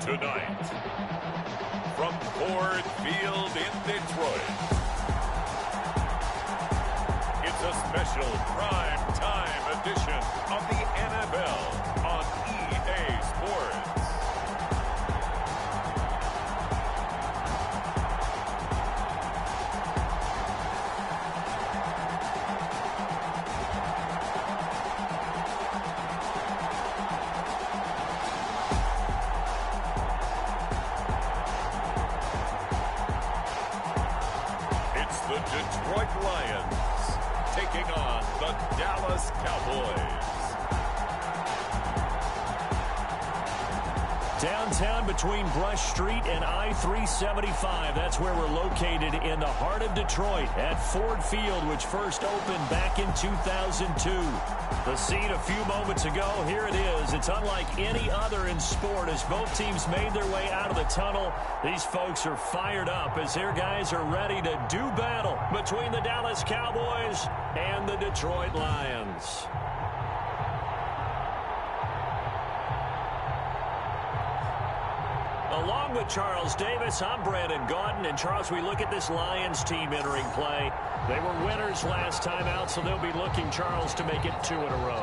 Tonight, from Ford Field in Detroit, it's a special prime time edition of the NFL on EA Sports. Detroit Lions taking on the Dallas Cowboys. Downtown between Brush Street and I-375. That's where we're located in the heart of Detroit at Ford Field, which first opened back in 2002. The scene a few moments ago, here it is. It's unlike any other in sport as both teams made their way out of the tunnel. These folks are fired up as their guys are ready to do battle between the Dallas Cowboys and the Detroit Lions. Along with Charles Davis, I'm Brandon Gaudin. And, Charles, we look at this Lions team entering play. They were winners last time out, so they'll be looking, Charles, to make it 2 in a row.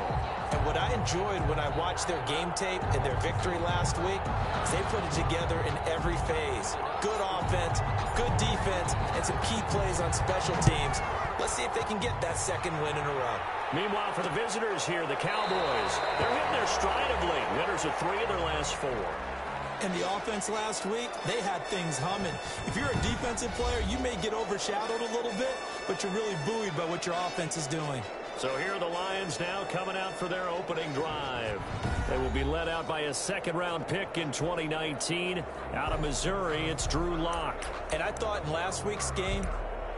And what I enjoyed when I watched their game tape and their victory last week is they put it together in every phase. Good offense, good defense, and some key plays on special teams. Let's see if they can get that second win in a row. Meanwhile, for the visitors here, the Cowboys, they're hitting their stride of late. Winners of 3 of their last 4. And the offense last week, they had things humming. If you're a defensive player, you may get overshadowed a little bit, but you're really buoyed by what your offense is doing. So here are the Lions now coming out for their opening drive. They will be led out by a second-round pick in 2019. Out of Missouri, it's Drew Lock. And I thought in last week's game,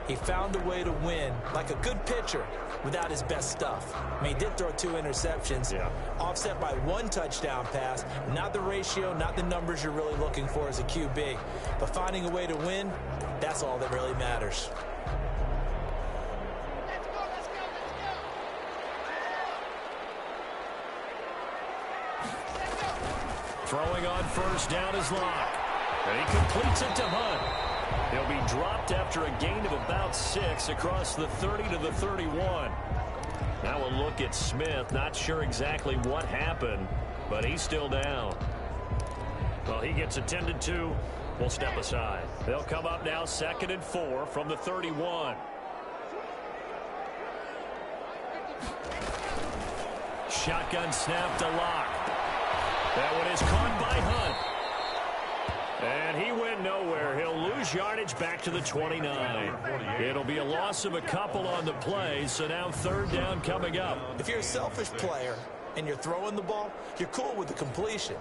he found a way to win like a good pitcher without his best stuff. I mean, he did throw 2 interceptions, offset by 1 touchdown pass. Not the ratio, not the numbers you're really looking for as a QB. But finding a way to win, that's all that really matters. Throwing on first down is Lock. And he completes it to Hunt. He'll be dropped after a gain of about 6 across the 30 to the 31. Now we'll look at Smith. Not sure exactly what happened, but he's still down. Well, he gets attended to. We'll step aside. They'll come up now 2nd and 4 from the 31. Shotgun snap to Lock. That one is caught by Hunt. And he went nowhere. He'll lose yardage back to the 29. It'll be a loss of a couple on the play, so now 3rd down coming up. If you're a selfish player and you're throwing the ball, you're cool with the completion.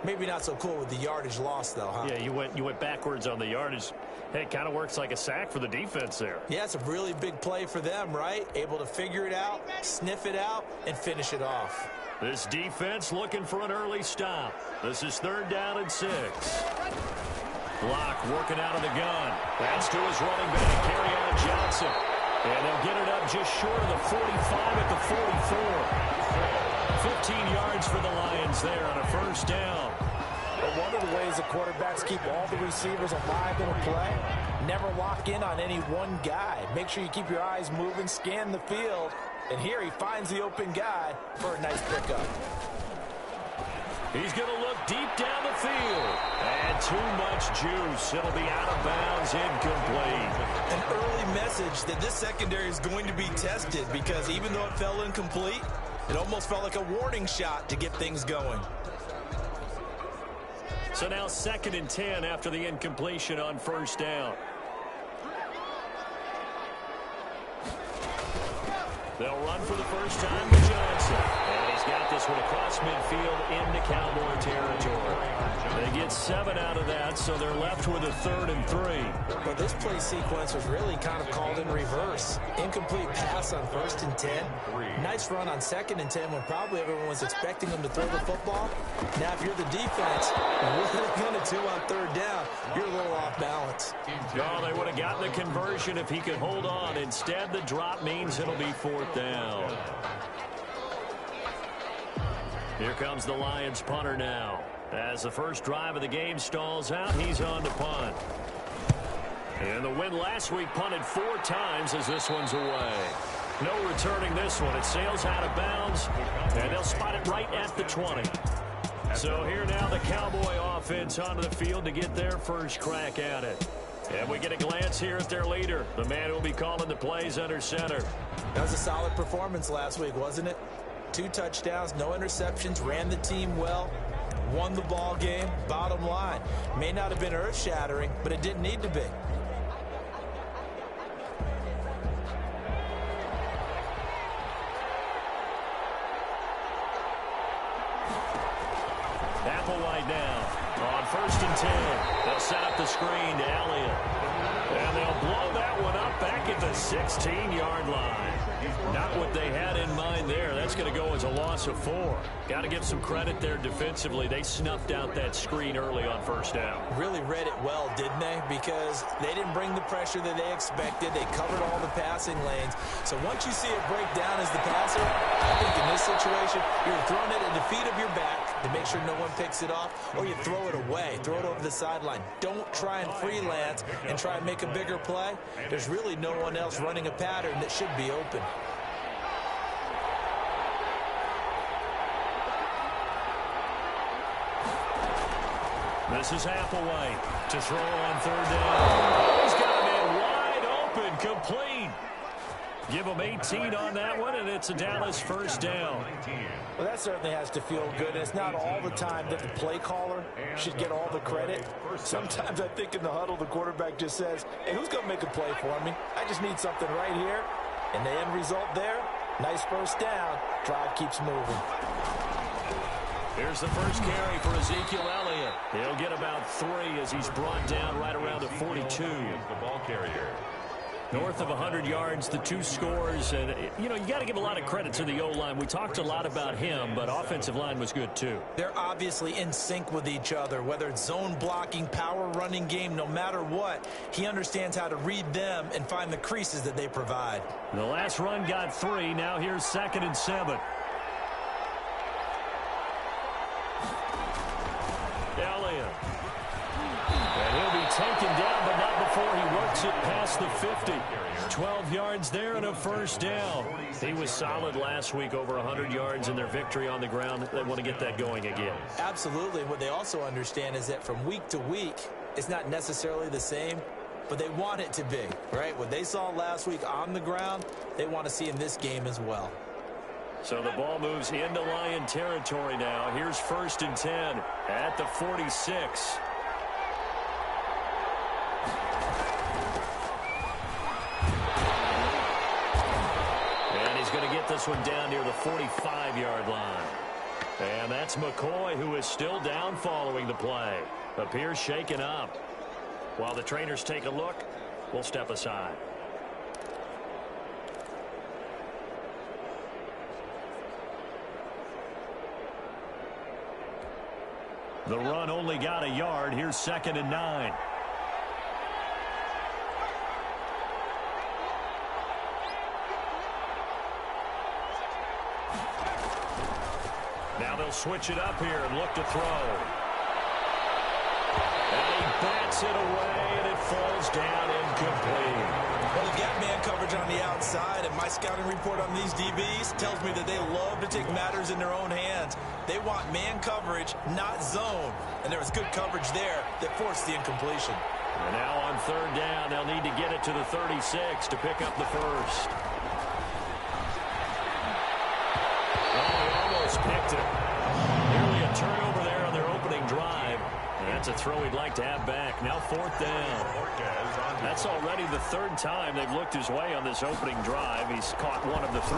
Maybe not so cool with the yardage loss, though, huh? Yeah, you went backwards on the yardage. Hey, it kind of works like a sack for the defense there. Yeah, it's a really big play for them, right? Able to figure it out, sniff it out, and finish it off. This defense looking for an early stop. This is 3rd down and 6. Lock working out of the gun. That's to his running back, Kerryon Johnson. And they'll get it up just short of the 45 at the 44. 15 yards for the Lions there on a 1st down. But one of the ways the quarterbacks keep all the receivers alive in a play, never lock in on any one guy. Make sure you keep your eyes moving, scan the field. And here he finds the open guy for a nice pickup. He's going to look deep down the field. And too much juice. It'll be out of bounds, incomplete. An early message that this secondary is going to be tested because even though it fell incomplete, it almost felt like a warning shot to get things going. So now 2nd and 10 after the incompletion on 1st down. They'll run for the first time to Johnson. And he's got this one across midfield into Cowboy territory. They get 7 out of that, so they're left with a 3rd and 3. But this play sequence was really kind of called in reverse. Incomplete pass on 1st and 10. Nice run on 2nd and 10 when probably everyone was expecting them to throw the football. Now, if you're the defense, what are they going to do on 3rd down? You're a little off balance. Oh, they would have gotten the conversion if he could hold on. Instead, the drop means it'll be 4th down. Here comes the Lions punter now. As the first drive of the game stalls out, he's on to punt. And the win last week punted 4 times as this one's away. No returning this one. It sails out of bounds, and they'll spot it right at the 20. So here now the Cowboy offense onto the field to get their first crack at it. And we get a glance here at their leader, the man who will be calling the plays under center. That was a solid performance last week, wasn't it? 2 touchdowns, no interceptions, ran the team well, won the ball game. Bottom line, may not have been earth-shattering, but it didn't need to be. Applewhite now on 1st and 10. They'll set up the screen to Elliott. And they'll blow that one up back at the 16-yard line. Not what they had in mind there. That's going to go as a loss of 4. Got to give some credit there defensively. They snuffed out that screen early on 1st down. Really read it well, didn't they? Because they didn't bring the pressure that they expected. They covered all the passing lanes. So once you see it break down as the passer, I think in this situation, you're throwing it at the feet of your back to make sure no one picks it off, or you throw it away, throw it over the sideline. Don't try and freelance and try and make a bigger play. There's really no one else running a pattern that should be open. This is Applewhite to throw on 3rd down. He's got him in wide open, complete. Give him 18 on that one, and it's a Dallas 1st down. Well, that certainly has to feel good. It's not all the time that the play caller should get all the credit. Sometimes I think in the huddle, the quarterback just says, hey, who's going to make a play for me? I just need something right here. And the end result there, nice 1st down. Drive keeps moving. Here's the first carry for Ezekiel Elliott. He'll get about 3 as he's brought down right around the 42. The ball carrier. North of 100 yards, the 2 scores. And, you know, you got to give a lot of credit to the O-line. We talked a lot about him, but offensive line was good, too. They're obviously in sync with each other, whether it's zone blocking, power running game, no matter what. He understands how to read them and find the creases that they provide. The last run got 3. Now here's 2nd and 7. Elliott. And he'll be taken down, but not before he works it past the 50. 12 yards there and a 1st down. He was solid last week, over 100 yards in their victory on the ground. They want to get that going again. Absolutely. What they also understand is that from week to week, it's not necessarily the same, but they want it to be, right? What they saw last week on the ground, they want to see in this game as well. So the ball moves into Lion territory now. Here's 1st and 10 at the 46. And he's going to get this one down near the 45-yard line. And that's McCoy, who is still down following the play. Appears shaken up. While the trainers take a look, we'll step aside. The run only got a yard. Here's 2nd and 9. Now they'll switch it up here and look to throw. And he bats it away, and it falls down incomplete. Well, they've got man coverage on the outside, and my scouting report on these DBs tells me that they love to take matters in their own hands. They want man coverage, not zone. And there was good coverage there that forced the incompletion. And now on 3rd down, they'll need to get it to the 36 to pick up the 1st. Oh, he almost picked it. Nearly a turnover there on their opening drive. And that's a throw he'd like to have back. Now 4th down. That's already the 3rd time they've looked his way on this opening drive. He's caught 1 of the 3.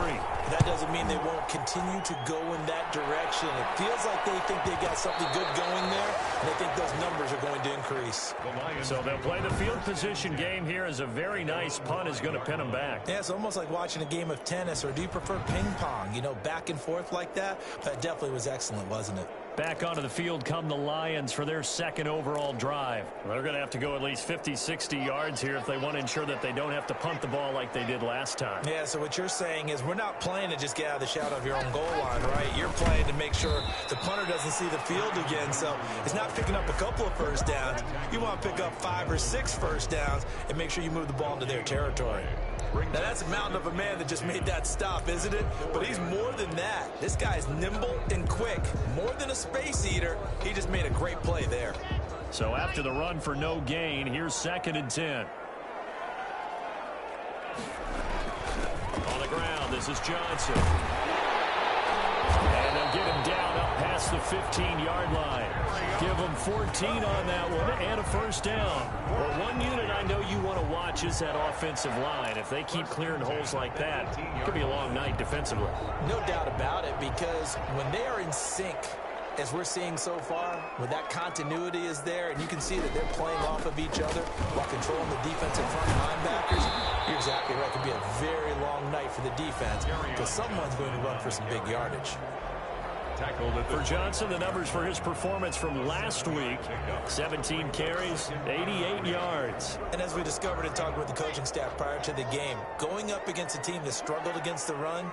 That doesn't mean they won't continue to go in that direction. It feels like they think they've got something good going there, and they think those numbers are going to increase. So they'll play the field position game here as a very nice punt is going to pin them back. Yeah, it's almost like watching a game of tennis, or do you prefer ping pong? You know, back and forth like that? That definitely was excellent, wasn't it? Back onto the field come the Lions for their second overall drive. They're going to have to go at least 50, 60 yards here if they want to ensure that they don't have to punt the ball like they did last time. Yeah, so what you're saying is we're not playing to just get out of the shadow of your own goal line, right? You're playing to make sure the punter doesn't see the field again. So it's not picking up a couple of first downs. You want to pick up 5 or 6 first downs and make sure you move the ball into their territory. Now, that's a mountain of a man that just made that stop, isn't it? But he's more than that. This guy's nimble and quick. More than a space eater, he just made a great play there. So after the run for no gain, here's 2nd and 10. On the ground, this is Johnson. And they'll get him down up past the 15-yard line. Give him 14 on that one and a first down. Well, one unit I know you want to watch is that offensive line. If they keep clearing holes like that, it could be a long night defensively. No doubt about it, because when they are in sync, as we're seeing so far, when that continuity is there, and you can see that they're playing off of each other while controlling the defensive front linebackers, you're exactly right. It could be a very long night for the defense because someone's going to run for some big yardage. For Johnson, the numbers for his performance from last week, 17 carries, 88 yards. And as we discovered in talking with the coaching staff prior to the game, going up against a team that struggled against the run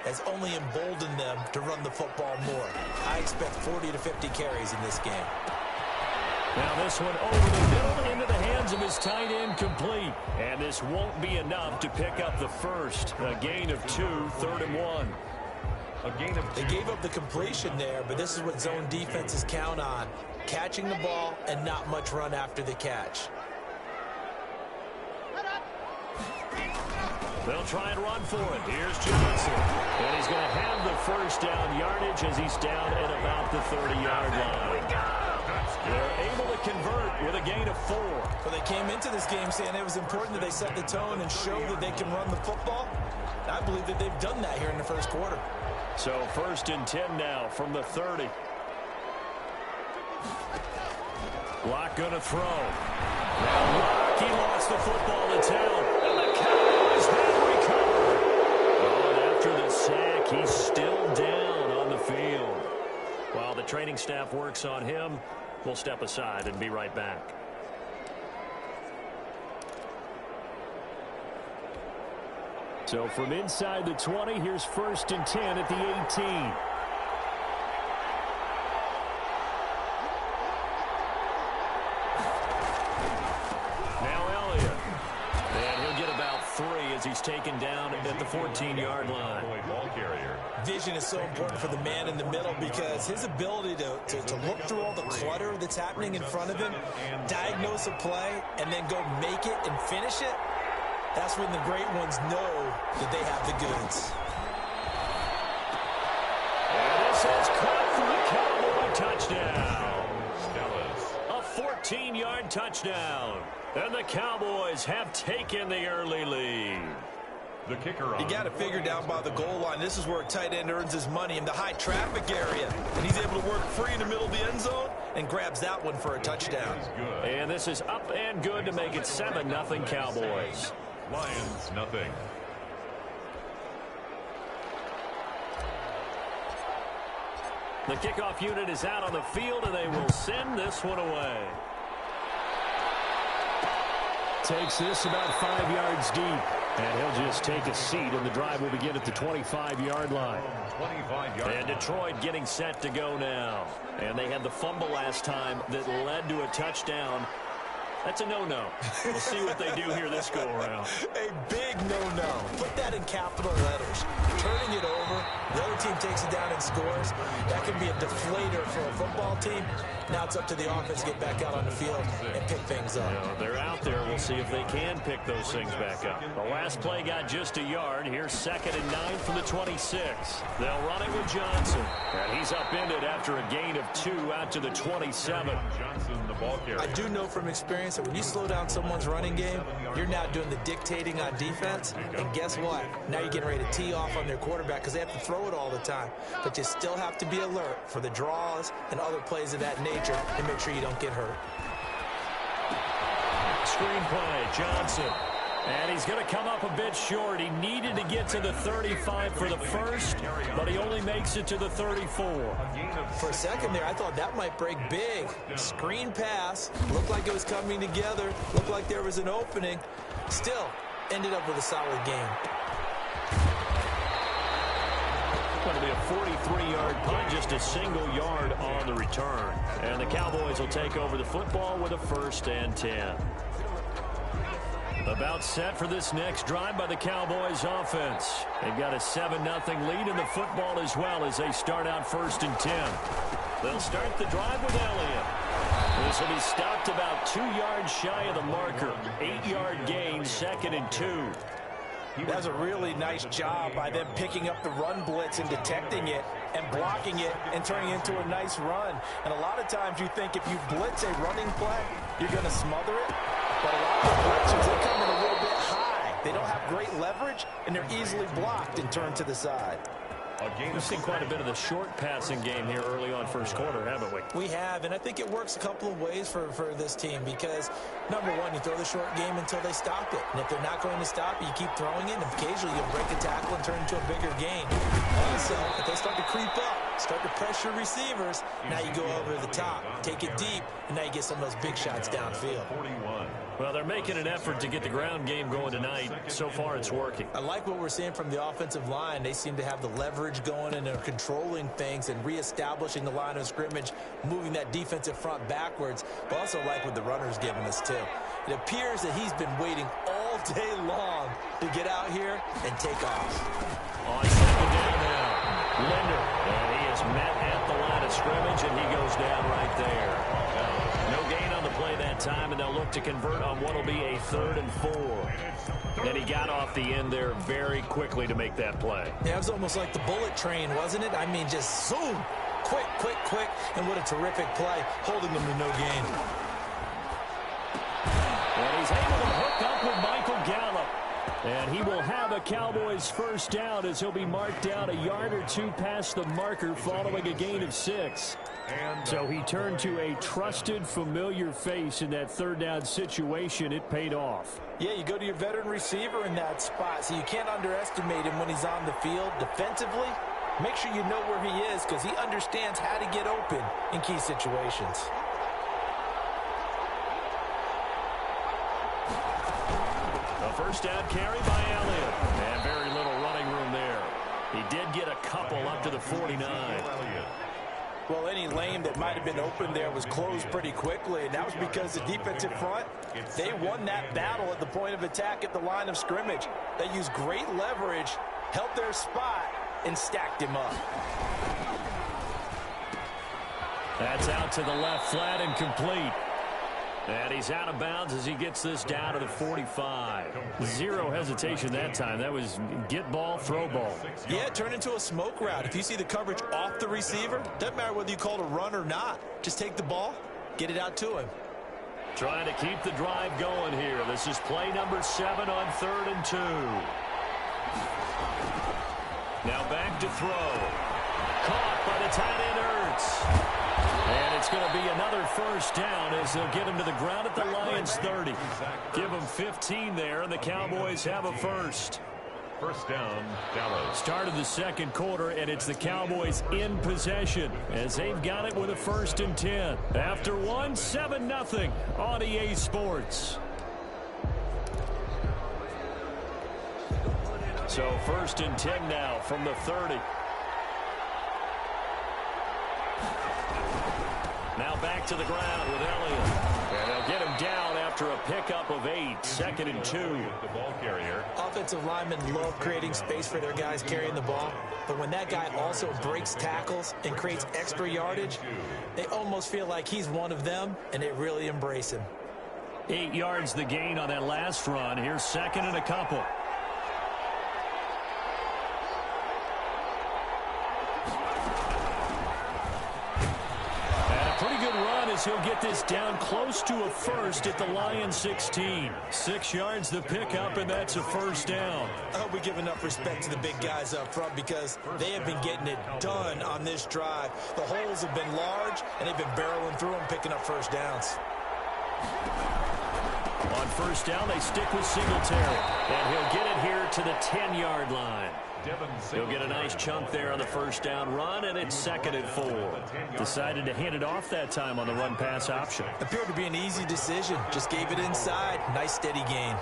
has only emboldened them to run the football more. I expect 40 to 50 carries in this game. Now this one over the middle into the hands of his tight end complete. And this won't be enough to pick up the first. A gain of 2, 3rd and 1. They gave up the completion there, but this is what zone defenses count on. Catching the ball and not much run after the catch. They'll try and run for it. Here's Johnson. And he's going to have the first down yardage as he's down at about the 30-yard line. They're able to convert with a gain of 4. Well, they came into this game saying it was important that they set the tone and show that they can run the football. I believe that they've done that here in the first quarter. So 1st and 10 now from the 30. Locke going to throw. Now Locke, he lost the football to town. And the Cowboys have recovered. Oh, and after the sack, he's still down on the field. While the training staff works on him, we'll step aside and be right back. So from inside the 20, here's 1st and 10 at the 18. Now Elliott. And he'll get about 3 as he's taken down at the 14-yard line. Vision is so important for the man in the middle because his ability to look through all the clutter that's happening in front of him, diagnose a play, and then go make it and finish it, that's when the great ones know that they have the goods. And this is caught for the Cowboy touchdown. A 14-yard touchdown. And the Cowboys have taken the early lead. The kicker You got to figure down by the goal line. This is where a tight end earns his money in the high traffic area. And he's able to work free in the middle of the end zone and grabs that one for a touchdown. And this is up and good to make it 7-0 Cowboys. Lions, nothing. The kickoff unit is out on the field, and they will send this one away. Takes this about 5 yards deep. And he'll just take a seat, and the drive will begin at the 25-yard line. And Detroit getting set to go now. And they had the fumble last time that led to a touchdown. That's a no-no. We'll see what they do here this go-around. A big no-no. Put that in capital letters. Turning it over, the other team takes it down and scores. That can be a deflator for a football team. Now it's up to the offense to get back out on the field and pick things up. You know, they're out there. We'll see if they can pick those things back up. The last play got just a yard. Here's 2nd and 9 from the 26. They'll run it with Johnson. And he's upended after a gain of 2 out to the 27. Johnson, the ball carrier. I do know from experience that when you slow down someone's running game, you're now doing the dictating on defense. And guess what? Now you're getting ready to tee off on their quarterback because they have to throw it all the time. But you still have to be alert for the draws and other plays of that nature and make sure you don't get hurt. Screen play, Johnson. And he's going to come up a bit short. He needed to get to the 35 for the first, but he only makes it to the 34. For a second there, I thought that might break big. Screen pass. Looked like it was coming together. Looked like there was an opening. Still, ended up with a solid game. Going to be a 43-yard punt, just a single yard on the return. And the Cowboys will take over the football with a 1st and 10. About set for this next drive by the Cowboys offense. They've got a 7-0 lead in the football as well as they start out 1st and 10. They'll start the drive with Elliott. This will be stopped about 2 yards shy of the marker. 8-yard gain, 2nd and 2. That's a really nice job by them picking up the run blitz and detecting it and blocking it and turning it into a nice run. And a lot of times you think if you blitz a running play, you're going to smother it. But a lot of the blitzers, they come in a little bit high. They don't have great leverage, and they're easily blocked and turned to the side. We've seen quite a bit of the short passing game here early on first quarter, haven't we? We have, and I think it works a couple of ways for this team because, number one, you throw the short game until they stop it. And if they're not going to stop it, you keep throwing it, and occasionally you'll break a tackle and turn it into a bigger gain. Also, if they start to creep up, start to pressure receivers, now you go over the top, take it deep, and now you get some of those big shots downfield. Well, they're making an effort to get the ground game going tonight. So far, it's working. I like what we're seeing from the offensive line. They seem to have the leverage going, and they're controlling things and reestablishing the line of scrimmage, moving that defensive front backwards. But also like what the runner's giving us, too. It appears that he's been waiting all day long to get out here and take off. On 2nd down now, Linder. And he is met at the line of scrimmage, and he goes down right there. No gain on the play that time, and they'll look to convert on what will be a 3rd and 4. And he got off the end there very quickly to make that play. Yeah, it was almost like the bullet train, wasn't it? I mean, just zoom. Quick, quick, quick. And what a terrific play, holding them to no gain. And he's able to hook up with Michael Gallup. And he will have a Cowboys 1st down as he'll be marked down a yard or 2 past the marker following a gain of 6. So he turned to a trusted, familiar face in that 3rd down situation. It paid off. Yeah, you go to your veteran receiver in that spot, so you can't underestimate him when he's on the field defensively. Make sure you know where he is because he understands how to get open in key situations. A 1st down carry by Elliott. And very little running room there. He did get a couple up to the 49. Well, any lane that might have been open there was closed pretty quickly, and that was because the defensive front, they won that battle at the point of attack at the line of scrimmage. They used great leverage, held their spot, and stacked him up. That's out to the left flat and complete. And he's out of bounds as he gets this down to the 45. Zero hesitation that time. That was get ball, throw ball. Yeah, turn into a smoke route. If you see the coverage off the receiver, doesn't matter whether you call it a run or not. Just take the ball, get it out to him. Trying to keep the drive going here. This is play number 7 on 3rd and 2. Now back to throw. Caught by the tight end Ertz. And it's going to be another 1st down as they'll get him to the ground at the Lions 30. Give him 15 there, and the Cowboys have a 1st. 1st down, Dallas. Started the 2nd quarter, and it's the Cowboys in possession as they've got it with a 1st and 10. After 7-0 on EA Sports. So 1st and 10 now from the 30. Now back to the ground with Elliott. And they'll get him down after a pickup of 8. 2nd and 2. The ball carrier. Offensive linemen love creating space for their guys carrying the ball. But when that guy also breaks tackles and creates extra yardage, they almost feel like he's one of them, and they really embrace him. 8 yards the gain on that last run. Here's 2nd and a couple. He'll get this down close to a 1st at the Lions 16. 6 yards the pickup, and that's a 1st down. I hope we give enough respect to the big guys up front because they have been getting it done on this drive. The holes have been large, and they've been barreling through them, picking up 1st downs. On first down, they stick with Singletary. And he'll get it here to the 10-yard line. He'll get a nice chunk there on the first down run, and it's 2nd and 4. Decided to hand it off that time on the run-pass option. Appeared to be an easy decision. Just gave it inside. Nice steady gain.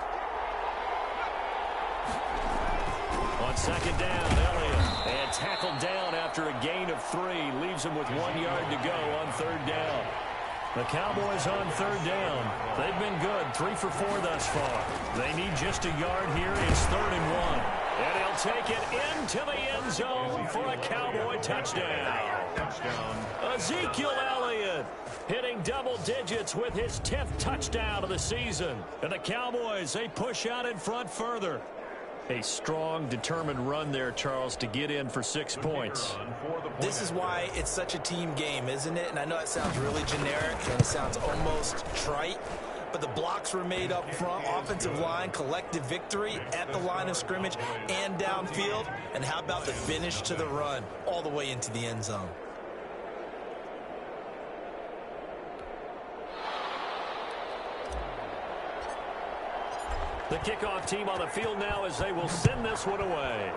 On 2nd down, Elliott. And tackled down after a gain of 3. Leaves him with 1 yard to go on 3rd down. The Cowboys on 3rd down. They've been good, 3 for 4 thus far. They need just a yard here. It's 3rd and 1. And he'll take it into the end zone for a Cowboy touchdown. Ezekiel Elliott hitting double digits with his 10th touchdown of the season. And the Cowboys, they push out in front further. A strong, determined run there, Charles, to get in for 6 points. This is why it's such a team game, isn't it? And I know it sounds really generic and it sounds almost trite, but the blocks were made up front, offensive line, collective victory at the line of scrimmage and downfield. And how about the finish to the run all the way into the end zone? The kickoff team on the field now as they will send this one away.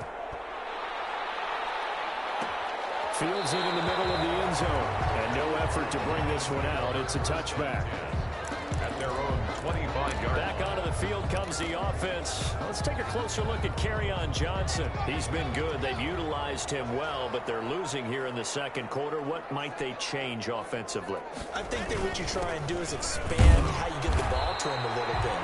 Fields it in the middle of the end zone. And no effort to bring this one out. It's a touchback. At their own 25-yard. Back onto the field comes the offense. Let's take a closer look at Kerryon Johnson. He's been good. They've utilized him well, but they're losing here in the 2nd quarter. What might they change offensively? I think that what you try and do is expand how you get the ball to him a little bit.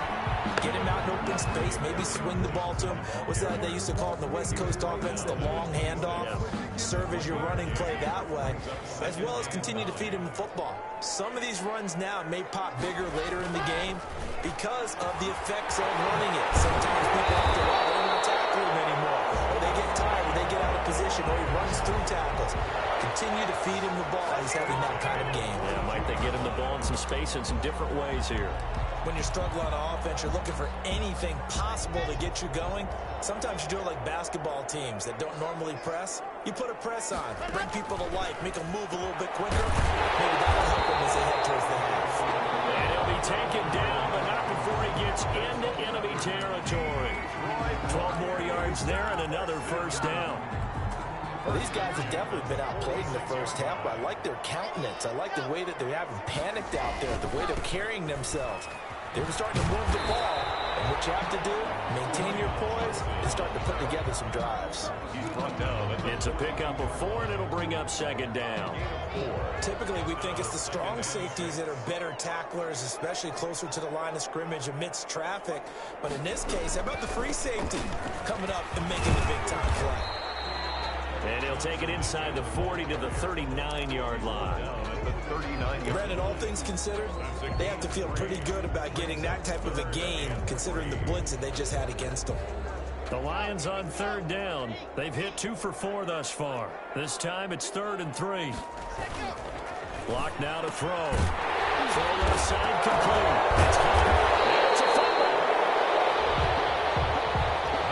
Get him out in open space, maybe swing the ball to him. What's that they used to call it in the West Coast offense, the long handoff? Serve as your running play that way, as well as continue to feed him the football. Some of these runs now may pop bigger later in the game because of the effects of running it. Sometimes people have to they don't want to tackle him anymore, or they get tired, or they get out of position, or he runs through tackles. Continue to feed him the ball. He's having that kind of game. Yeah, might they get him the ball in some space in some different ways here? When you're struggling on offense, you're looking for anything possible to get you going. Sometimes you do it like basketball teams that don't normally press. You put a press on, bring people to life, make them move a little bit quicker. Maybe that'll help them as they head towards the half. And he'll be taken down, but not before he gets into enemy territory. 12 more yards there and another first down. Well, these guys have definitely been outplayed in the first half, but I like their countenance. I like the way that they haven't panicked out there, the way they're carrying themselves. They're starting to move the ball, and what you have to do, maintain your poise and start to put together some drives. It's a pickup of 4, and it'll bring up 2nd down. Typically, we think it's the strong safeties that are better tacklers, especially closer to the line of scrimmage amidst traffic. But in this case, how about the free safety coming up and making the big-time play? And he'll take it inside the 40 to the 39-yard line. Brandon, all things considered, they have to feel pretty good about getting that type of a gain, considering the blitz that they just had against them. The Lions on 3rd down. They've hit 2 for 4 thus far. This time it's 3rd and 3. Block now to throw. Throw left side complete. It's caught. It's a fumble.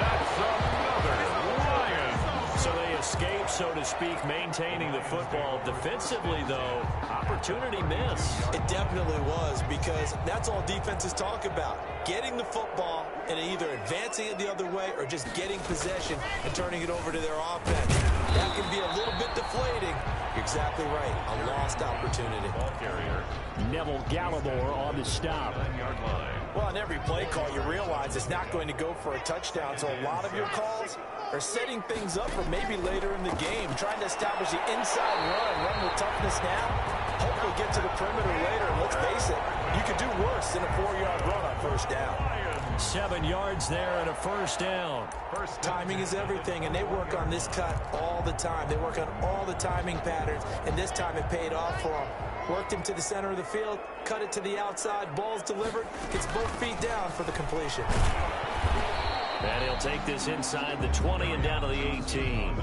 That's another Lion. So they escape, so to speak, maintaining the football. Defensively, though, opportunity miss. It definitely was, because that's all defenses talk about. Getting the football and either advancing it the other way or just getting possession and turning it over to their offense. That can be a little bit deflating. You're exactly right. A lost opportunity. Ball carrier. Neville Gallimore on the stop. 9-yard line. Well, on every play call, you realize it's not going to go for a touchdown, so a lot of your calls are setting things up for maybe later in the game, trying to establish the inside run with toughness now, hopefully get to the perimeter later, and let's face it, you could do worse than a 4-yard run on first down. 7 yards there and a first down. Timing is everything, and they work on this cut all the time. They work on all the timing patterns, and this time it paid off for them. Worked him to the center of the field, cut it to the outside, ball's delivered, gets both feet down for the completion. And he'll take this inside the 20 and down to the 18.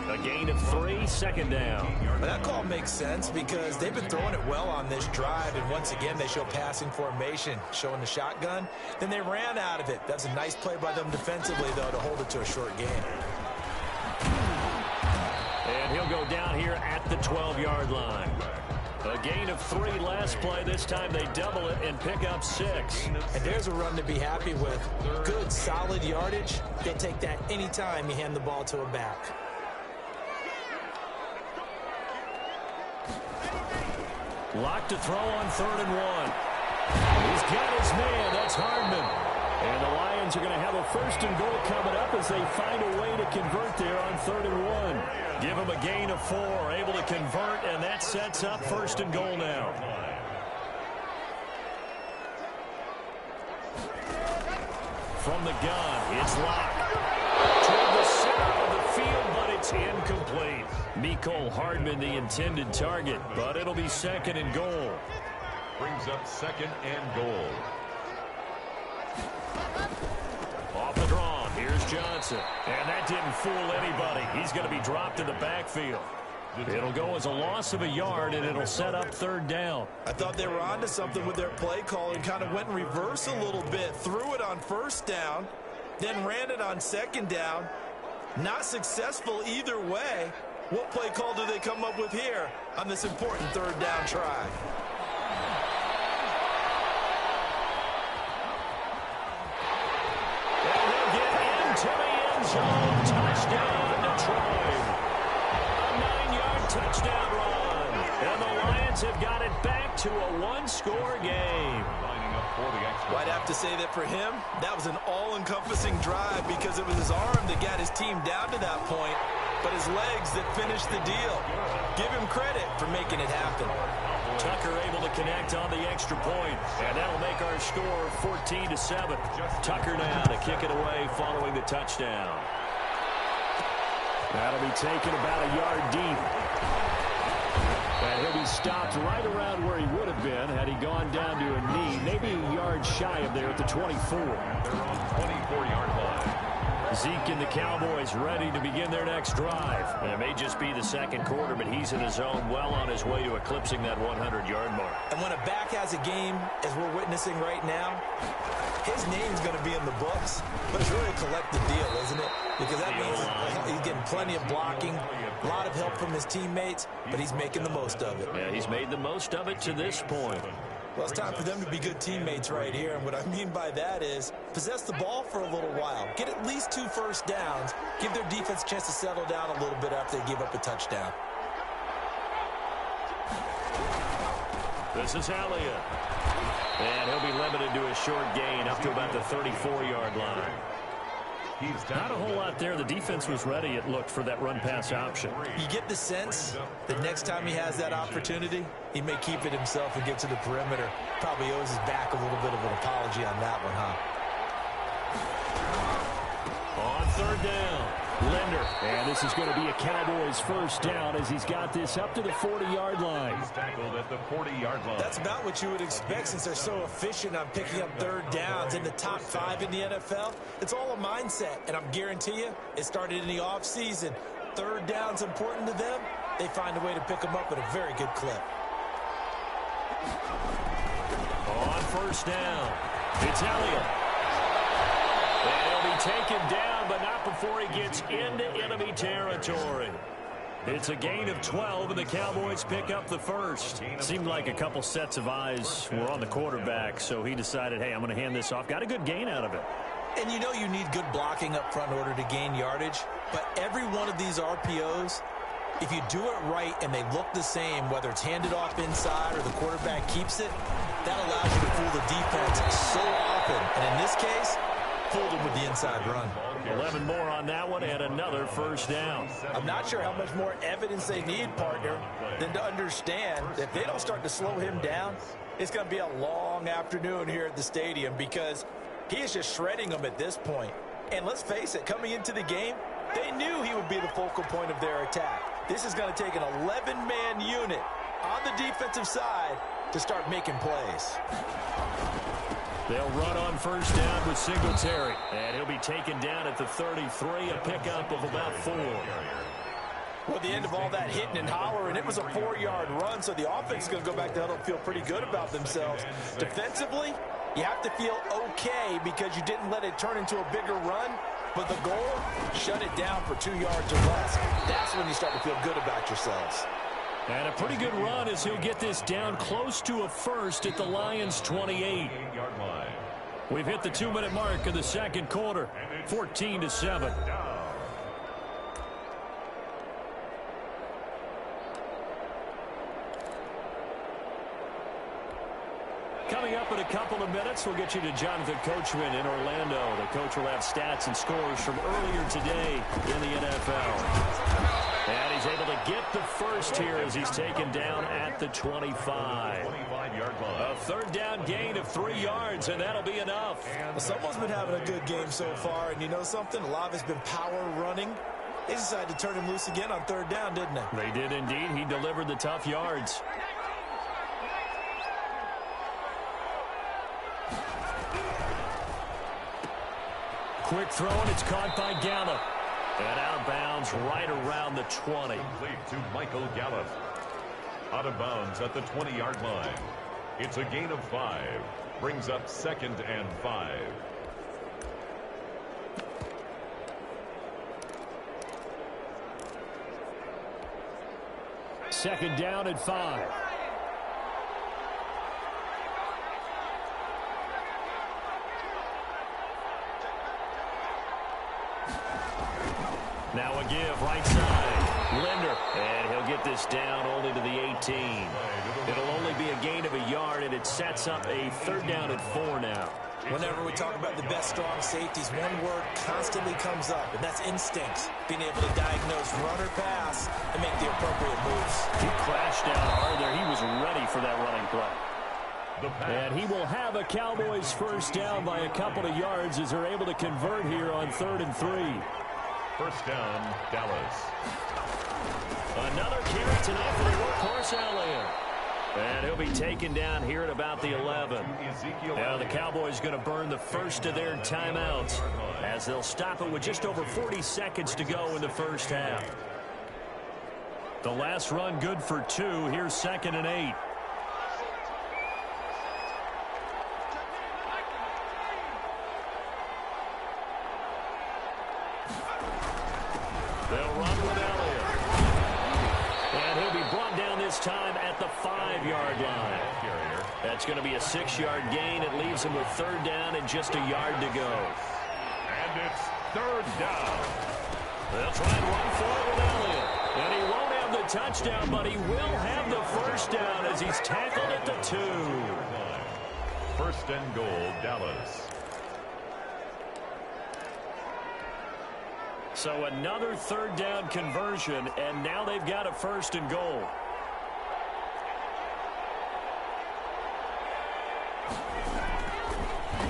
A gain of 3, 2nd down. But that call makes sense because they've been throwing it well on this drive, and once again they show passing formation, showing the shotgun. Then they ran out of it. That's a nice play by them defensively, though, to hold it to a short gain. And he'll go down here at the 12-yard line. A gain of 3 last play. This time they double it and pick up 6. And there's a run to be happy with. Good, solid yardage. They'll take that anytime you hand the ball to a back. Locked to throw on 3rd and 1. He's got his man. That's Hardman. And the Lions are going to have a 1st and goal coming up as they find a way to convert there on 3rd and 1. Give him a gain of 4, able to convert, and that sets up 1st and goal now. From the gun, it's Locke. Toward the center of the field, but it's incomplete. Mecole Hardman, the intended target, but it'll be 2nd and goal. Brings up 2nd and goal. Off the draw, here's Johnson. And that didn't fool anybody. He's going to be dropped in the backfield. It'll go as a loss of a yard, and it'll set up 3rd down. I thought they were onto something with their play call and kind of went in reverse a little bit. Threw it on 1st down, then ran it on 2nd down. Not successful either way. What play call do they come up with here on this important 3rd down try? And they'll get into the end zone. Touchdown, Detroit. A 9-yard touchdown run. And the Lions have got it back to a 1-score game. Well, I'd have to say that for him, that was an all-encompassing drive because it was his arm that got his team down to that point, but his legs that finished the deal. Give him credit for making it happen. Tucker able to connect on the extra point, and that'll make our score 14-7. Tucker now to kick it away following the touchdown. That'll be taken about a yard deep. And he'll be stopped right around where he would have been had he gone down to a knee, maybe a yard shy of there at the 24. They're on 24-yard line. Zeke and the Cowboys ready to begin their next drive. And it may just be the 2nd quarter, but he's in his zone, well on his way to eclipsing that 100-yard mark. And when a back has a game, as we're witnessing right now, his name's going to be in the books, but it's really a collective deal, isn't it? Because that means he's getting plenty of blocking, a lot of help from his teammates, but he's making the most of it. Yeah, he's made the most of it to this point. Well, it's time for them to be good teammates right here, and what I mean by that is possess the ball for a little while, get at least 2 first downs, give their defense a chance to settle down a little bit after they give up a touchdown. This is Elliott. And he'll be limited to a short gain up to about the 34-yard line. Not a whole lot there. The defense was ready, it looked, for that run-pass option. You get the sense that next time he has that opportunity, he may keep it himself and get to the perimeter. Probably owes his back a little bit of an apology on that one, huh? On 3rd down, Linder. And this is going to be a Cowboys 1st down as he's got this up to the 40-yard line. He's tackled at the 40-yard line. That's about what you would expect since they're so efficient on picking up 3rd downs in the top 5 in the NFL. It's all a mindset, and I'm guarantee you it started in the offseason. 3rd down's important to them. They find a way to pick them up at a very good clip. On 1st down, it's Elliott. And he'll be taken down, but not before he gets into enemy territory. It's a gain of 12, and the Cowboys pick up the 1st. Seemed like a couple sets of eyes were on the quarterback, so he decided, hey, I'm going to hand this off. Got a good gain out of it. And you know you need good blocking up front in order to gain yardage, but every one of these RPOs, if you do it right and they look the same, whether it's handed off inside or the quarterback keeps it, that allows you to fool the defense so often. And in this case, fooled him with the inside run. 11 more on that one and another 1st down. I'm not sure how much more evidence they need, partner, than to understand that if they don't start to slow him down, it's going to be a long afternoon here at the stadium because he is just shredding them at this point. And let's face it, coming into the game, they knew he would be the focal point of their attack. This is going to take an 11-man unit on the defensive side to start making plays. They'll run on 1st down with Singletary. And he'll be taken down at the 33, a pickup of about 4. Well, at the end of all that hitting and hollering, it was a 4-yard run, so the offense is going to go back to huddle and feel pretty good about themselves. Defensively, you have to feel okay because you didn't let it turn into a bigger run, but the goal, shut it down for 2 yards or less. That's when you start to feel good about yourselves. And a pretty good run as he'll get this down close to a first at the Lions' 28. We've hit the 2-minute mark of the second quarter, 14-7. Coming up in a couple of minutes, we'll get you to Jonathan Coachman in Orlando. The coach will have stats and scores from earlier today in the NFL. And he's able to get the first here as he's taken down at the 25. A third down gain of 3 yards, and that'll be enough. Well, someone's been having a good game so far, and you know something? A lot of it's been power running. They decided to turn him loose again on third down, didn't they? They did indeed. He delivered the tough yards. Quick throw, and it's caught by Gallup. And out of bounds right around the 20. Complete to Michael Gallup. Out of bounds at the 20-yard line. It's a gain of 5. Brings up 2nd and 5. Second down and 5. Now a give right side. Linder. And he'll get this down only to the 18. It'll only be a gain of a yard, and it sets up a third down and 4 now. Whenever we talk about the best strong safeties, one word constantly comes up, and that's instincts. Being able to diagnose run or pass and make the appropriate moves. He crashed down hard there. He was ready for that running play. And he will have a Cowboys first down by a couple of yards as they're able to convert here on 3rd and 3. First down, Dallas. Another carry tonight for the workhorse Elliott. And he'll be taken down here at about the 11. Now the Cowboys going to burn the first of their timeouts as they'll stop it with just over 40 seconds to go in the first half. The last run good for 2. Here's 2nd and 8. They'll run with Elliott. And he'll be brought down this time at the 5-yard line. That's going to be a 6-yard gain. It leaves him with third down and just a yard to go. And it's third down. They'll try and run for it with Elliott. And he won't have the touchdown, but he will have the first down as he's tackled at the 2. First and goal, Dallas. So another third down conversion, and now they've got a first and goal.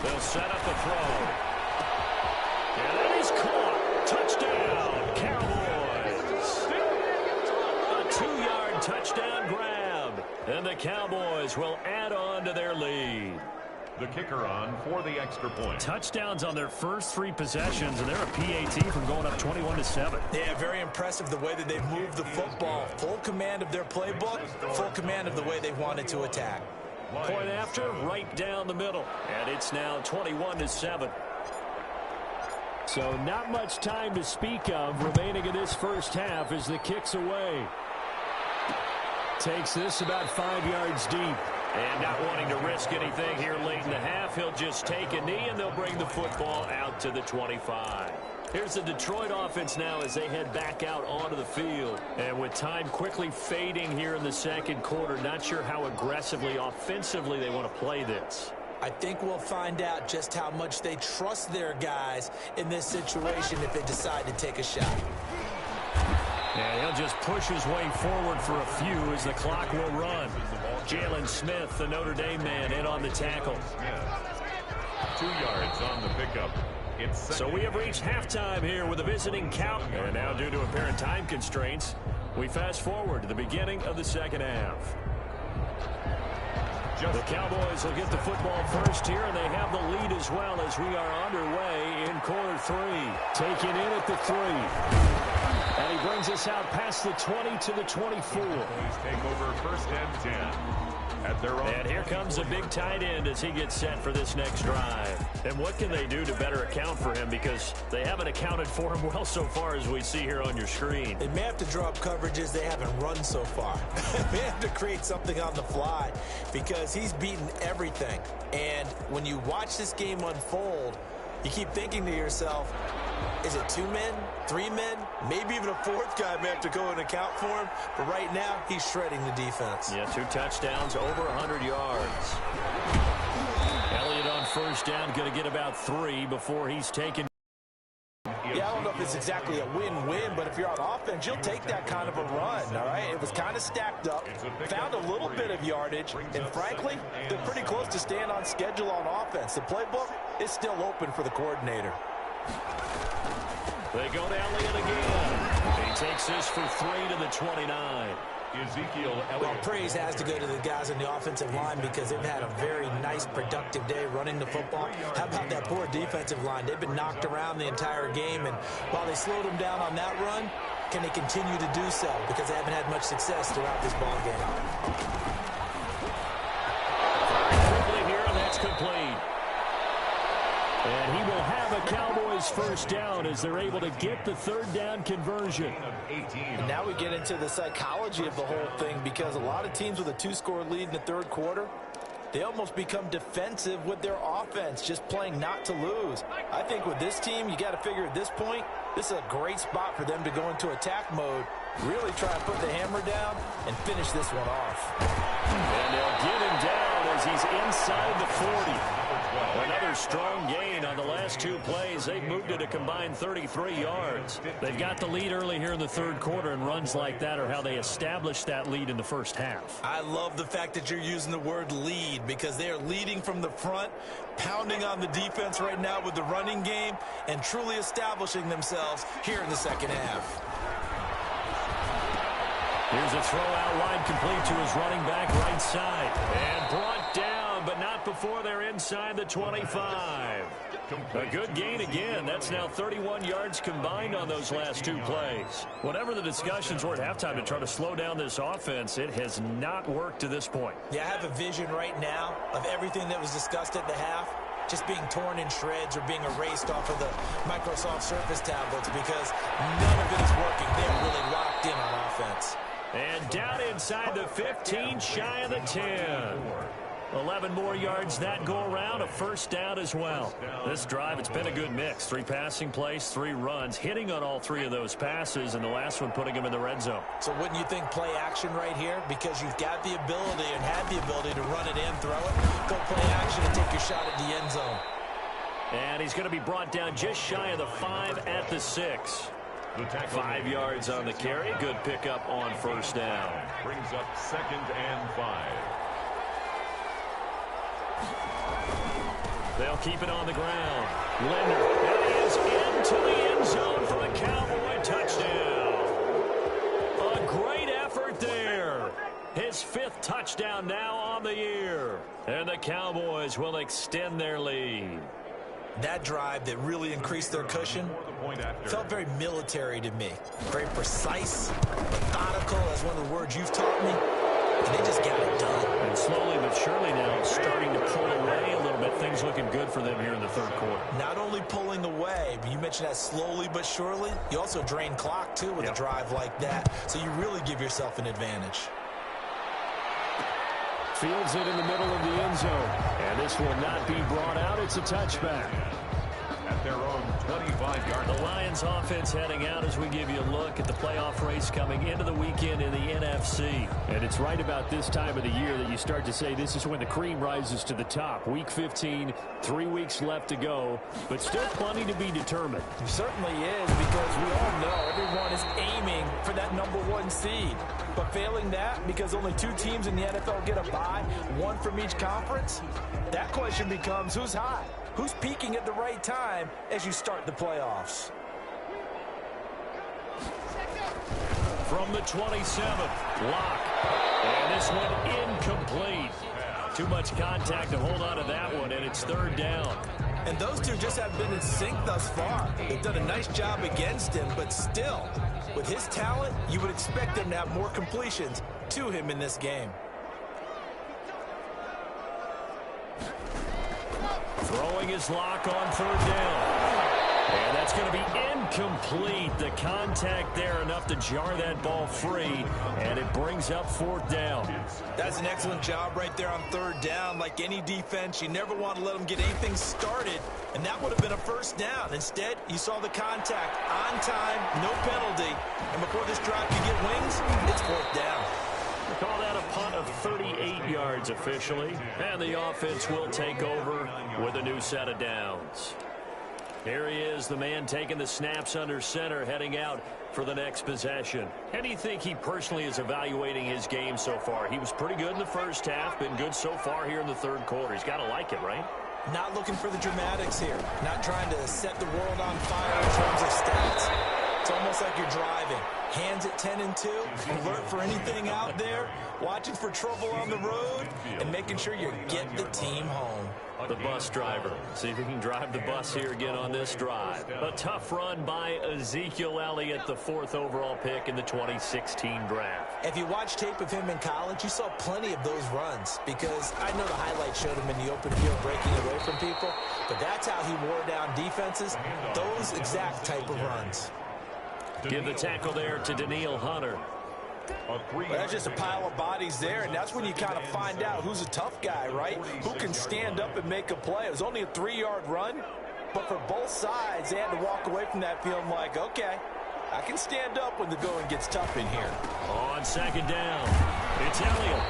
They'll set up the throw. And that is caught. Touchdown, Cowboys. A 2-yard touchdown grab. And the Cowboys will add on to their lead. The kicker on for the extra point. Touchdowns on their first 3 possessions, and they're a PAT from going up 21-7. Yeah, very impressive the way that they've moved the football. Full command of their playbook, full command of the way they wanted to attack. Point after, right down the middle. And it's now 21-7. So not much time to speak of remaining in this first half as the kick's away. Takes this about 5 yards deep. And not wanting to risk anything here late in the half, he'll just take a knee and they'll bring the football out to the 25. Here's the Detroit offense now as they head back out onto the field. And with time quickly fading here in the second quarter, not sure how aggressively, offensively they want to play this. I think we'll find out just how much they trust their guys in this situation if they decide to take a shot. And he'll just push his way forward for a few as the clock will run. Jalen Smith, the Notre Dame man, in on the tackle. 2 yards on the pickup. So we have reached halftime here with a visiting Cow. And now due to apparent time constraints, we fast forward to the beginning of the second half. The Cowboys will get the football first here, and they have the lead as well as we are underway in quarter 3. Taken in at the 3. And he brings us out past the 20 to the 24. Take over first and 10. At their own. And here comes a big tight end as he gets set for this next drive. And what can they do to better account for him? Because they haven't accounted for him well so far, as we see here on your screen. They may have to draw up coverages they haven't run so far. They may have to create something on the fly because he's beaten everything. And when you watch this game unfold, you keep thinking to yourself, is it 2 men, 3 men, maybe even a 4th guy may have to go and account for him. But right now, he's shredding the defense. Yeah, 2 touchdowns, over 100 yards. Elliott on first down, going to get about 3 before he's taken. Yeah, I don't know if it's exactly a win-win, but if you're on offense, you'll take that kind of a run, all right? It was kind of stacked up, found a little bit of yardage, and frankly, they're pretty close to staying on schedule on offense. The playbook is still open for the coordinator. They go to Elliott again. He takes this for 3 to the 29. Ezekiel Elliott. Well, praise has to go to the guys on the offensive line because they've had a very nice, productive day running the football. How about that poor defensive line? They've been knocked around the entire game, and while they slowed them down on that run, can they continue to do so? Because they haven't had much success throughout this ball game. Quickly here, that's complete. And he will have a Cowboys first down as they're able to get the 3rd down conversion. And now we get into the psychology of the whole thing because a lot of teams with a 2-score lead in the 3rd quarter, they almost become defensive with their offense, just playing not to lose. I think with this team, you got to figure at this point, this is a great spot for them to go into attack mode, really try and put the hammer down and finish this one off. And they'll get him down as he's inside the 40. Another strong gain on the last 2 plays. They've moved it a combined 33 yards. They've got the lead early here in the 3rd quarter, and runs like that are how they established that lead in the first half. I love the fact that you're using the word lead because they are leading from the front, pounding on the defense right now with the running game, and truly establishing themselves here in the 2nd half. Here's a throw out wide, complete to his running back right side. And brought down, but not before they're inside the 25. A good gain again. That's now 31 yards combined on those last 2 plays. Whatever the discussions were at halftime to try to slow down this offense, it has not worked to this point. Yeah, I have a vision right now of everything that was discussed at the half just being torn in shreds or being erased off of the Microsoft Surface tablets because none of it is working. They're really locked in on offense. And down inside the 15, shy of the 10. 11 more yards that go around, a first down as well. This drive, it's been a good mix. 3 passing plays, 3 runs, hitting on all 3 of those passes, and the last one putting them in the red zone. So wouldn't you think play action right here? Because you've got the ability and had the ability to run it in, throw it, go play action and take your shot at the end zone. And he's going to be brought down just shy of the 5 at the 6. 5 yards on the carry. Good pickup on first down. Brings up 2nd and 5. They'll keep it on the ground. Linder, and he is into the end zone for the Cowboy touchdown. A great effort there. His 5th touchdown now on the year. And the Cowboys will extend their lead. That drive that really increased their cushion felt very military to me. Very precise, methodical, that's one of the words you've taught me. And they just got it done. And slowly but surely now starting to pull away a little bit. Things looking good for them here in the 3rd quarter. Not only pulling away, but you mentioned that slowly but surely. You also drain clock, too, with a drive like that. So you really give yourself an advantage. Fields it in the middle of the end zone. And this will not be brought out. It's a touchback. At their own 25-yard line. The Lions offense heading out as we give you a look at the playoff race coming into the weekend in the NFC. And it's right about this time of the year that you start to say this is when the cream rises to the top. Week 15, 3 weeks left to go, but still plenty to be determined. It certainly is because we all know everyone is aiming for that #1 seed. But failing that, because only 2 teams in the NFL get a bye, 1 from each conference, that question becomes who's hot? Who's peaking at the right time as you start the playoffs? From the 27th, Locke. And this one incomplete. Too much contact to hold on to that one, and it's 3rd down. And those two just have been in sync thus far. They've done a nice job against him, but still, with his talent, you would expect them to have more completions to him in this game. Throwing his lock on third down. And that's going to be incomplete. The contact there enough to jar that ball free, and it brings up fourth down. That's an excellent job right there on third down. Like any defense, you never want to let them get anything started, and that would have been a first down. Instead, you saw the contact on time, no penalty, and before this drive could get wings, it's fourth down. We call that a punt of 38 yards officially, and the offense will take over with a new set of downs. Here he is, the man taking the snaps under center, heading out for the next possession. How do you think he personally is evaluating his game so far? He was pretty good in the first half, been good so far here in the third quarter. He's got to like it, right? Not looking for the dramatics here. Not trying to set the world on fire in terms of stats. It's almost like you're driving. Hands at 10 and 2, alert for anything out there, watching for trouble on the road, and making sure you get the team home. The bus driver. See if he can drive the bus here again on this drive. A tough run by Ezekiel Elliott, the 4th overall pick in the 2016 draft. If you watch tape of him in college, you saw plenty of those runs, because I know the highlights showed him in the open field breaking away from people, but that's how he wore down defenses, those exact type of runs. Give the tackle there to Danielle Hunter. Well, that's just a pile of bodies there, and that's when you kind of find out who's a tough guy, right? Who can stand up and make a play. It was only a 3-yard run, but for both sides, they had to walk away from that feeling like, okay, I can stand up when the going gets tough in here. On second down, it's Elliott.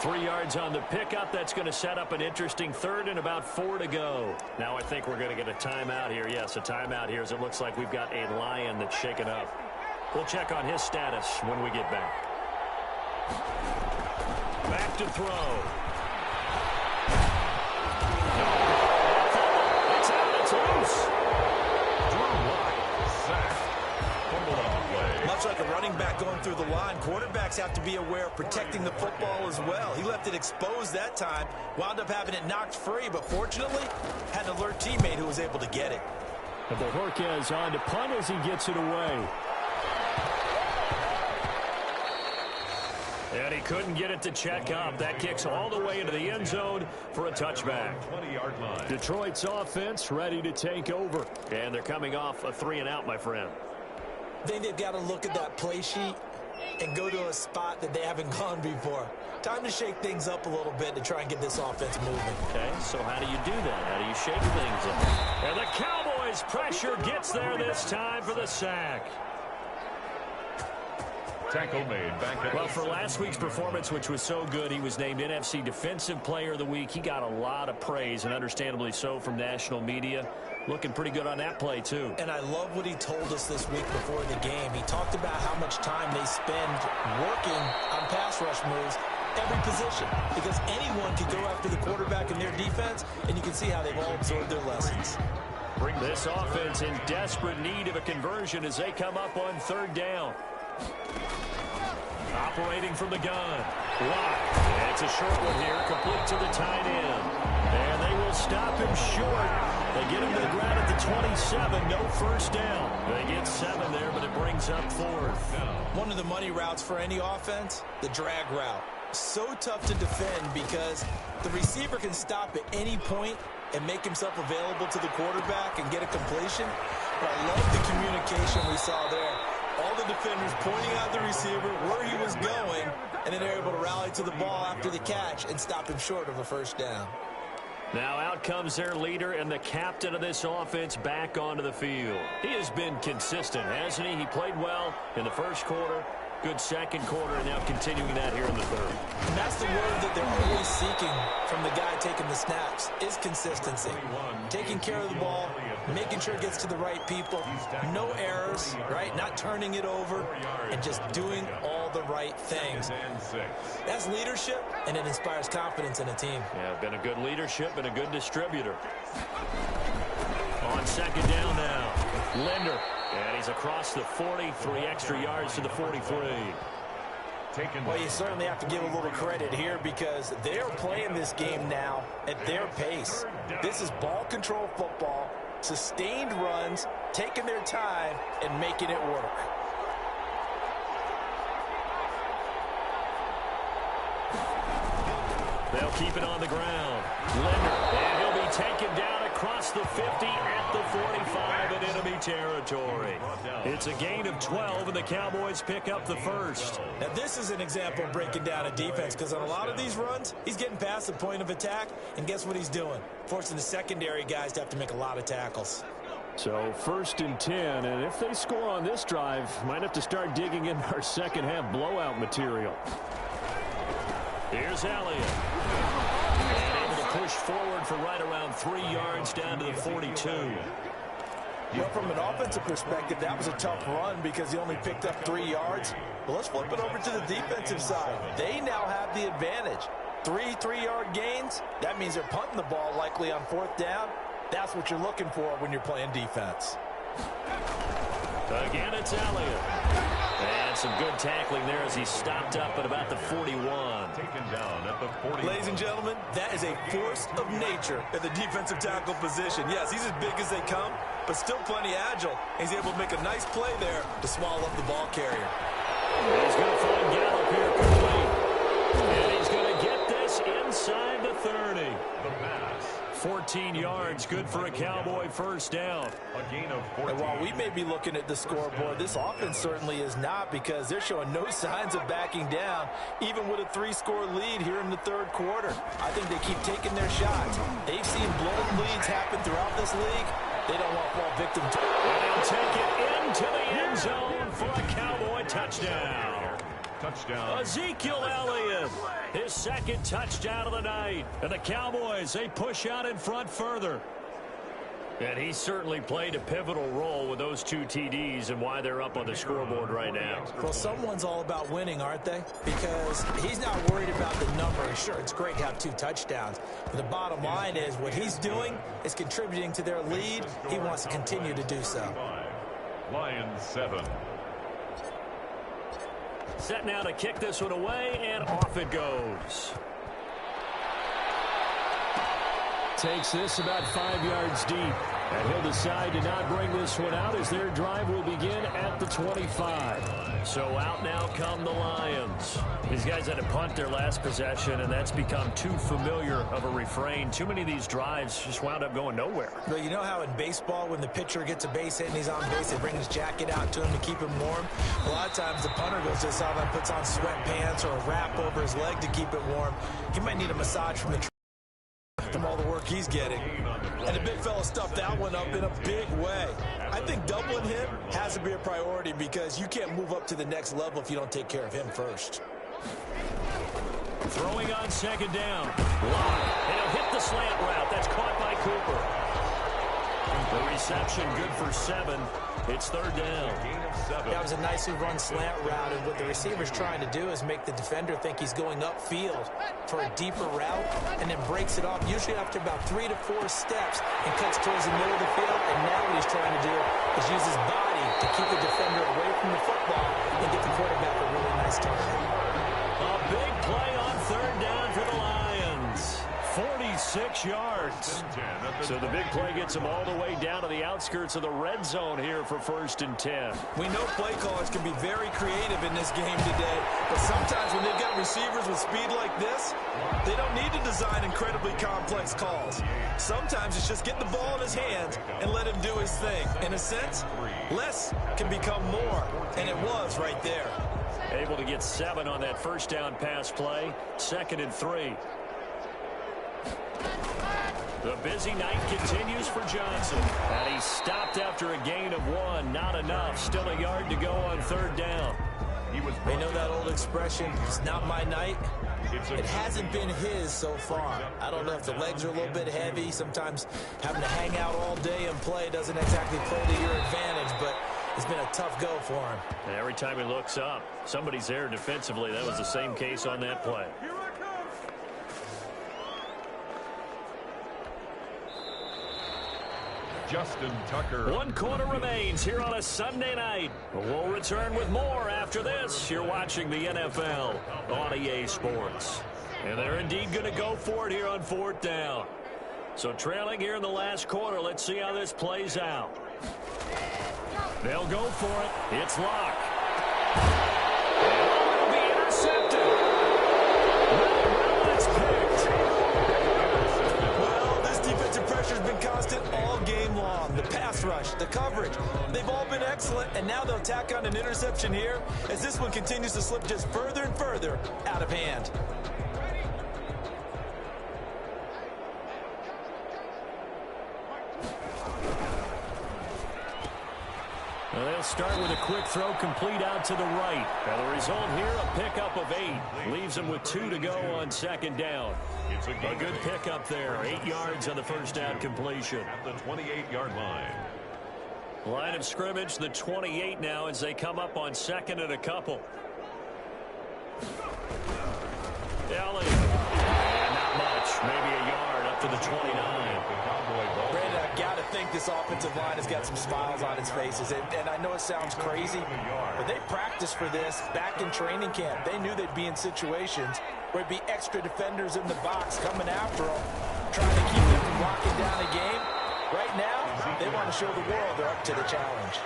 3 yards on the pickup. That's going to set up an interesting third and about 4 to go. Now I think we're going to get a timeout here. Yes, a timeout here as it looks like we've got a Lion that's shaken up. We'll check on his status when we get back. Back to throw. It's out. It's loose. Much like a running back going through the line, quarterbacks have to be aware of protecting the football as well. He left it exposed that time, wound up having it knocked free, but fortunately had an alert teammate who was able to get it. And Bojorquez on to punt as he gets it away. And he couldn't get it to check up. That kicks all the way into the end zone for a touchback. 20-yard line. Detroit's offense ready to take over. And they're coming off a 3-and-out, my friend. I think they've got to look at that play sheet and go to a spot that they haven't gone before. Time to shake things up a little bit to try and get this offense moving. Okay, so how do you do that? How do you shake things up? And the Cowboys' pressure gets there this time for the sack. Tackle made back at Well, for last week's performance, which was so good, he was named NFC Defensive Player of the Week. He got a lot of praise, and understandably so, from national media. Looking pretty good on that play, too. And I love what he told us this week before the game. He talked about how much time they spend working on pass rush moves, every position, because anyone can go after the quarterback in their defense, and you can see how they've all absorbed their lessons. Bring this offense in desperate need of a conversion as they come up on third down. Operating from the gun. Lock. And it's a short one here, complete to the tight end. And they will stop him short. They get him to the ground at the 27. No first down. They get 7 there, but it brings up 4th. One of the money routes for any offense, the drag route. So tough to defend because the receiver can stop at any point and make himself available to the quarterback and get a completion. But I love the communication we saw there. All the defenders pointing out the receiver, where he was going, and then they're able to rally to the ball after the catch and stop him short of a first down. Now out comes their leader and the captain of this offense back onto the field. He has been consistent, hasn't he? He played well in the first quarter, good second quarter, and now continuing that here in the third. And that's the word that they're always seeking from the guy taking the snaps, is consistency. Taking care of the ball, making sure it gets to the right people, no errors, right? Not turning it over, and just doing all the right things. That's leadership, and it inspires confidence in a team. Yeah, been a good leadership and a good distributor. On second down now, Linder. And he's across the 40, 3 extra yards to the 43. Well, you certainly have to give a little credit here because they're playing this game now at their pace. This is ball control football, sustained runs, taking their time, and making it work. They'll keep it on the ground. Linder, and he'll be taken down across the 50 at the 45 in enemy territory. It's a gain of 12, and the Cowboys pick up the first. Now, this is an example of breaking down a defense, because on a lot of these runs, he's getting past the point of attack, and guess what he's doing? Forcing the secondary guys to have to make a lot of tackles. So 1st and 10, and if they score on this drive, might have to start digging in our second half blowout material. Here's Elliott. And able to push forward for right around 3 yards down to the 42. Well, from an offensive perspective, that was a tough run because he only picked up 3 yards. But let's flip it over to the defensive side. They now have the advantage. 3 3-yard gains, that means they're punting the ball likely on 4th down. That's what you're looking for when you're playing defense. Again, it's Elliott. And some good tackling there as he stopped up at about the 41. Taken down at the 40. Ladies and gentlemen, that is a force of nature at the defensive tackle position. Yes, he's as big as they come, but still plenty agile. He's able to make a nice play there to swallow up the ball carrier. He's going to find Gallup here complete. And he's going to get this inside the 30. The pass. 14 yards, good for a Cowboy first down. A gain of 14. And while we may be looking at the scoreboard, this offense certainly is not, because they're showing no signs of backing down, even with a 3-score lead here in the 3rd quarter. I think they keep taking their shots. They've seen blown leads happen throughout this league. They don't want to fall victim to it. And he'll take it into the end zone for a Cowboy touchdown. Touchdown. Ezekiel Elliott, his 2nd touchdown of the night. And the Cowboys, they push out in front further. And he certainly played a pivotal role with those 2 TDs and why they're up on the scoreboard right now. Well, someone's all about winning, aren't they? Because he's not worried about the number. Sure, it's great to have 2 touchdowns. But the bottom line is what he's doing is contributing to their lead. He wants to continue to do so. Lions 7. Set now to kick this one away, and off it goes. Takes this about 5 yards deep. And he'll decide to not bring this one out as their drive will begin at the 25. So out now come the Lions. These guys had to punt their last possession, and that's become too familiar of a refrain. Too many of these drives just wound up going nowhere. Well, you know how in baseball, when the pitcher gets a base hit and he's on base, they bring his jacket out to him to keep him warm? A lot of times the punter goes just out and puts on sweatpants or a wrap over his leg to keep it warm. He might need a massage from all the work he's getting. And the big fella stuffed that one up in a big way. I think doubling him has to be a priority, because you can't move up to the next level if you don't take care of him first. Throwing on 2nd down. Lock. And he'll hit the slant route. That's caught by Cooper. The reception good for 7. It's 3rd down. That was a nicely run slant route, and what the receiver's trying to do is make the defender think he's going upfield for a deeper route, and then breaks it off, usually after about 3 to 4 steps, and cuts towards the middle of the field. And now what he's trying to do is use his body to keep the defender away from the football and get the quarterback a really nice target. A big play on 3rd down for the Lions. 46 yards. So the big play gets them all the way down to the outskirts of the red zone here for 1st and 10. We know play callers can be very creative in this game today, but sometimes when they've got receivers with speed like this, they don't need to design incredibly complex calls. Sometimes it's just get the ball in his hands and let him do his thing. In a sense, less can become more, and it was right there. Able to get 7 on that 1st down pass play. 2nd and 3. The busy night continues for Johnson. And he stopped after a gain of 1. Not enough. Still a yard to go on 3rd down. They know that old expression, it's not my night. It hasn't been his so far. I don't know if the legs are a little bit heavy. Sometimes having to hang out all day and play doesn't exactly play to your advantage, but it's been a tough go for him. And every time he looks up, somebody's there defensively. That was the same case on that play. Justin Tucker. 1 quarter remains here on a Sunday night. We'll return with more after this. You're watching the NFL on EA Sports. And they're indeed going to go for it here on 4th down. So trailing here in the last quarter, let's see how this plays out. They'll go for it. It's Lock. And it will be intercepted. Well, it's picked. coverage. They've all been excellent, and now they'll tack on an interception here as this one continues to slip just further and further out of hand. Well, they'll start with a quick throw complete out to the right. And the result here, a pickup of 8. Leaves them with 2 to go on second down. It's a good pickup there. 8 yards on the first down completion. At the 28-yard line. Line of scrimmage, the 28 now as they come up on second and a couple. Elliott. And not much. Maybe a yard up to the 29. Brandon, I've got to think this offensive line has got some smiles on its faces. And I know it sounds crazy, but they practiced for this back in training camp. They knew they'd be in situations where it'd be extra defenders in the box coming after them, trying to keep them from locking down a game. Right now, they want to show the world they're up to the challenge.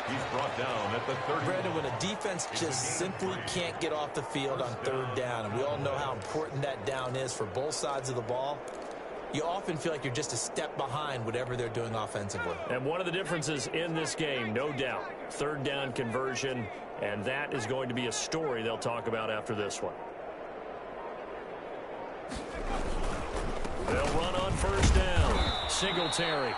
He's brought down at the 30. Brandon, when a defense just simply can't get off the field on third down, and we all know how important that down is for both sides of the ball, you often feel like you're just a step behind whatever they're doing offensively. And one of the differences in this game, no doubt, third down conversion, and that is going to be a story they'll talk about after this one. They'll run on first down. Singletary.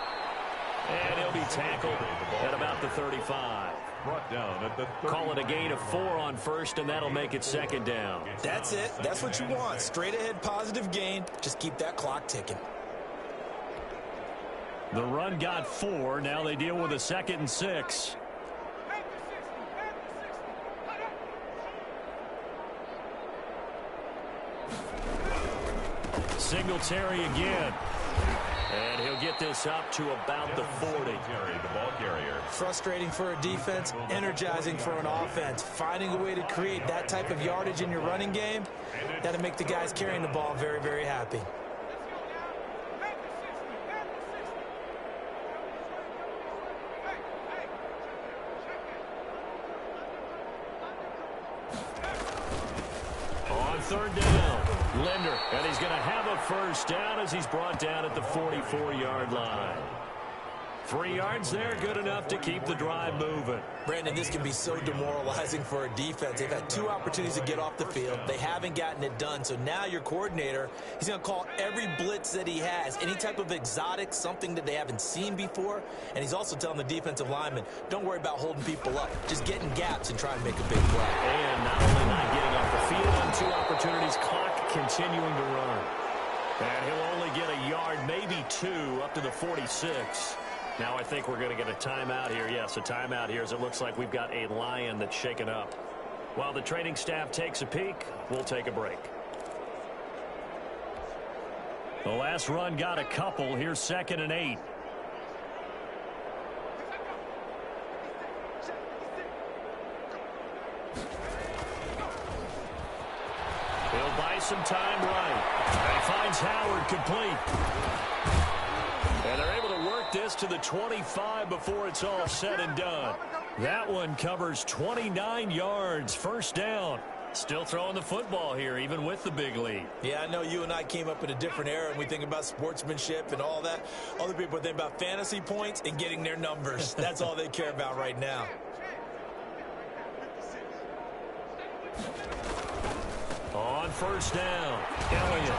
And he'll be tackled at about the 35. Brought down at the 30. Call it a gain of 4 on first, and that'll make it second down. That's it. That's what you want. Straight ahead positive gain. Just keep that clock ticking. The run got 4. Now they deal with a 2nd and 6. Singletary again. And he'll get this up to about the 40. The ball carrier. Frustrating for a defense, energizing for an offense. Finding a way to create that type of yardage in your running game, that'll make the guys carrying the ball very, very happy. On third down, Linder, and he's going to have a first down as he's brought down at the 44-yard line. 3 yards there, good enough to keep the drive moving. Brandon, this can be so demoralizing for a defense. They've had 2 opportunities to get off the field. They haven't gotten it done. So now your coordinator, he's going to call every blitz that he has, any type of exotic, something that they haven't seen before. And he's also telling the defensive lineman, don't worry about holding people up. Just get in gaps and try and make a big play. And not only not getting off the field on 2 opportunities, clock continuing to run. And he'll only get a yard, maybe 2, up to the 46. Now I think we're going to get a timeout here. Yes, a timeout here as it looks like we've got a Lion that's shaken up. While the training staff takes a peek, we'll take a break. The last run got a couple. Here's 2nd and 8. He'll buy some time right. And finds Howard complete. And they're able to work this to the 25 before it's all said and done. That one covers 29 yards. First down. Still throwing the football here, even with the big lead. Yeah, I know you and I came up in a different era, and we think about sportsmanship and all that. Other people think about fantasy points and getting their numbers. That's all they care about right now. On first down, Elliott.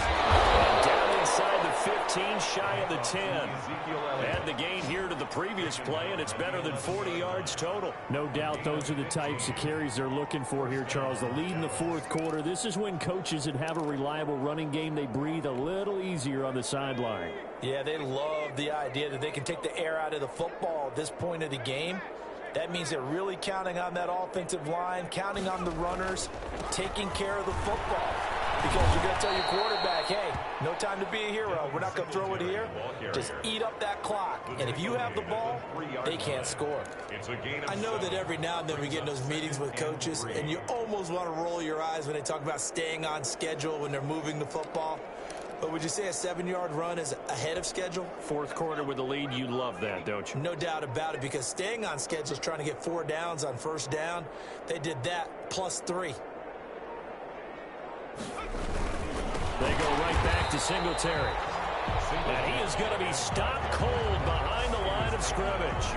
And down inside the 15, shy of the 10. Add the gain here to the previous play, and it's better than 40 yards total. No doubt those are the types of carries they're looking for here, Charles. The lead in the 4th quarter. This is when coaches that have a reliable running game, they breathe a little easier on the sideline. Yeah, they love the idea that they can take the air out of the football at this point of the game. That means they're really counting on that offensive line, counting on the runners, taking care of the football. Because you're going to tell your quarterback, hey, no time to be a hero. We're not going to throw it here. Just eat up that clock. And if you have the ball, they can't score. I know that every now and then we get in those meetings with coaches, and you almost want to roll your eyes when they talk about staying on schedule when they're moving the football. But would you say a 7-yard run is ahead of schedule? 4th quarter with the lead, you love that, don't you? No doubt about it, because staying on schedule is trying to get 4 downs on first down. They did that plus 3. They go right back to Singletary. And he is going to be stopped cold behind the line of scrimmage.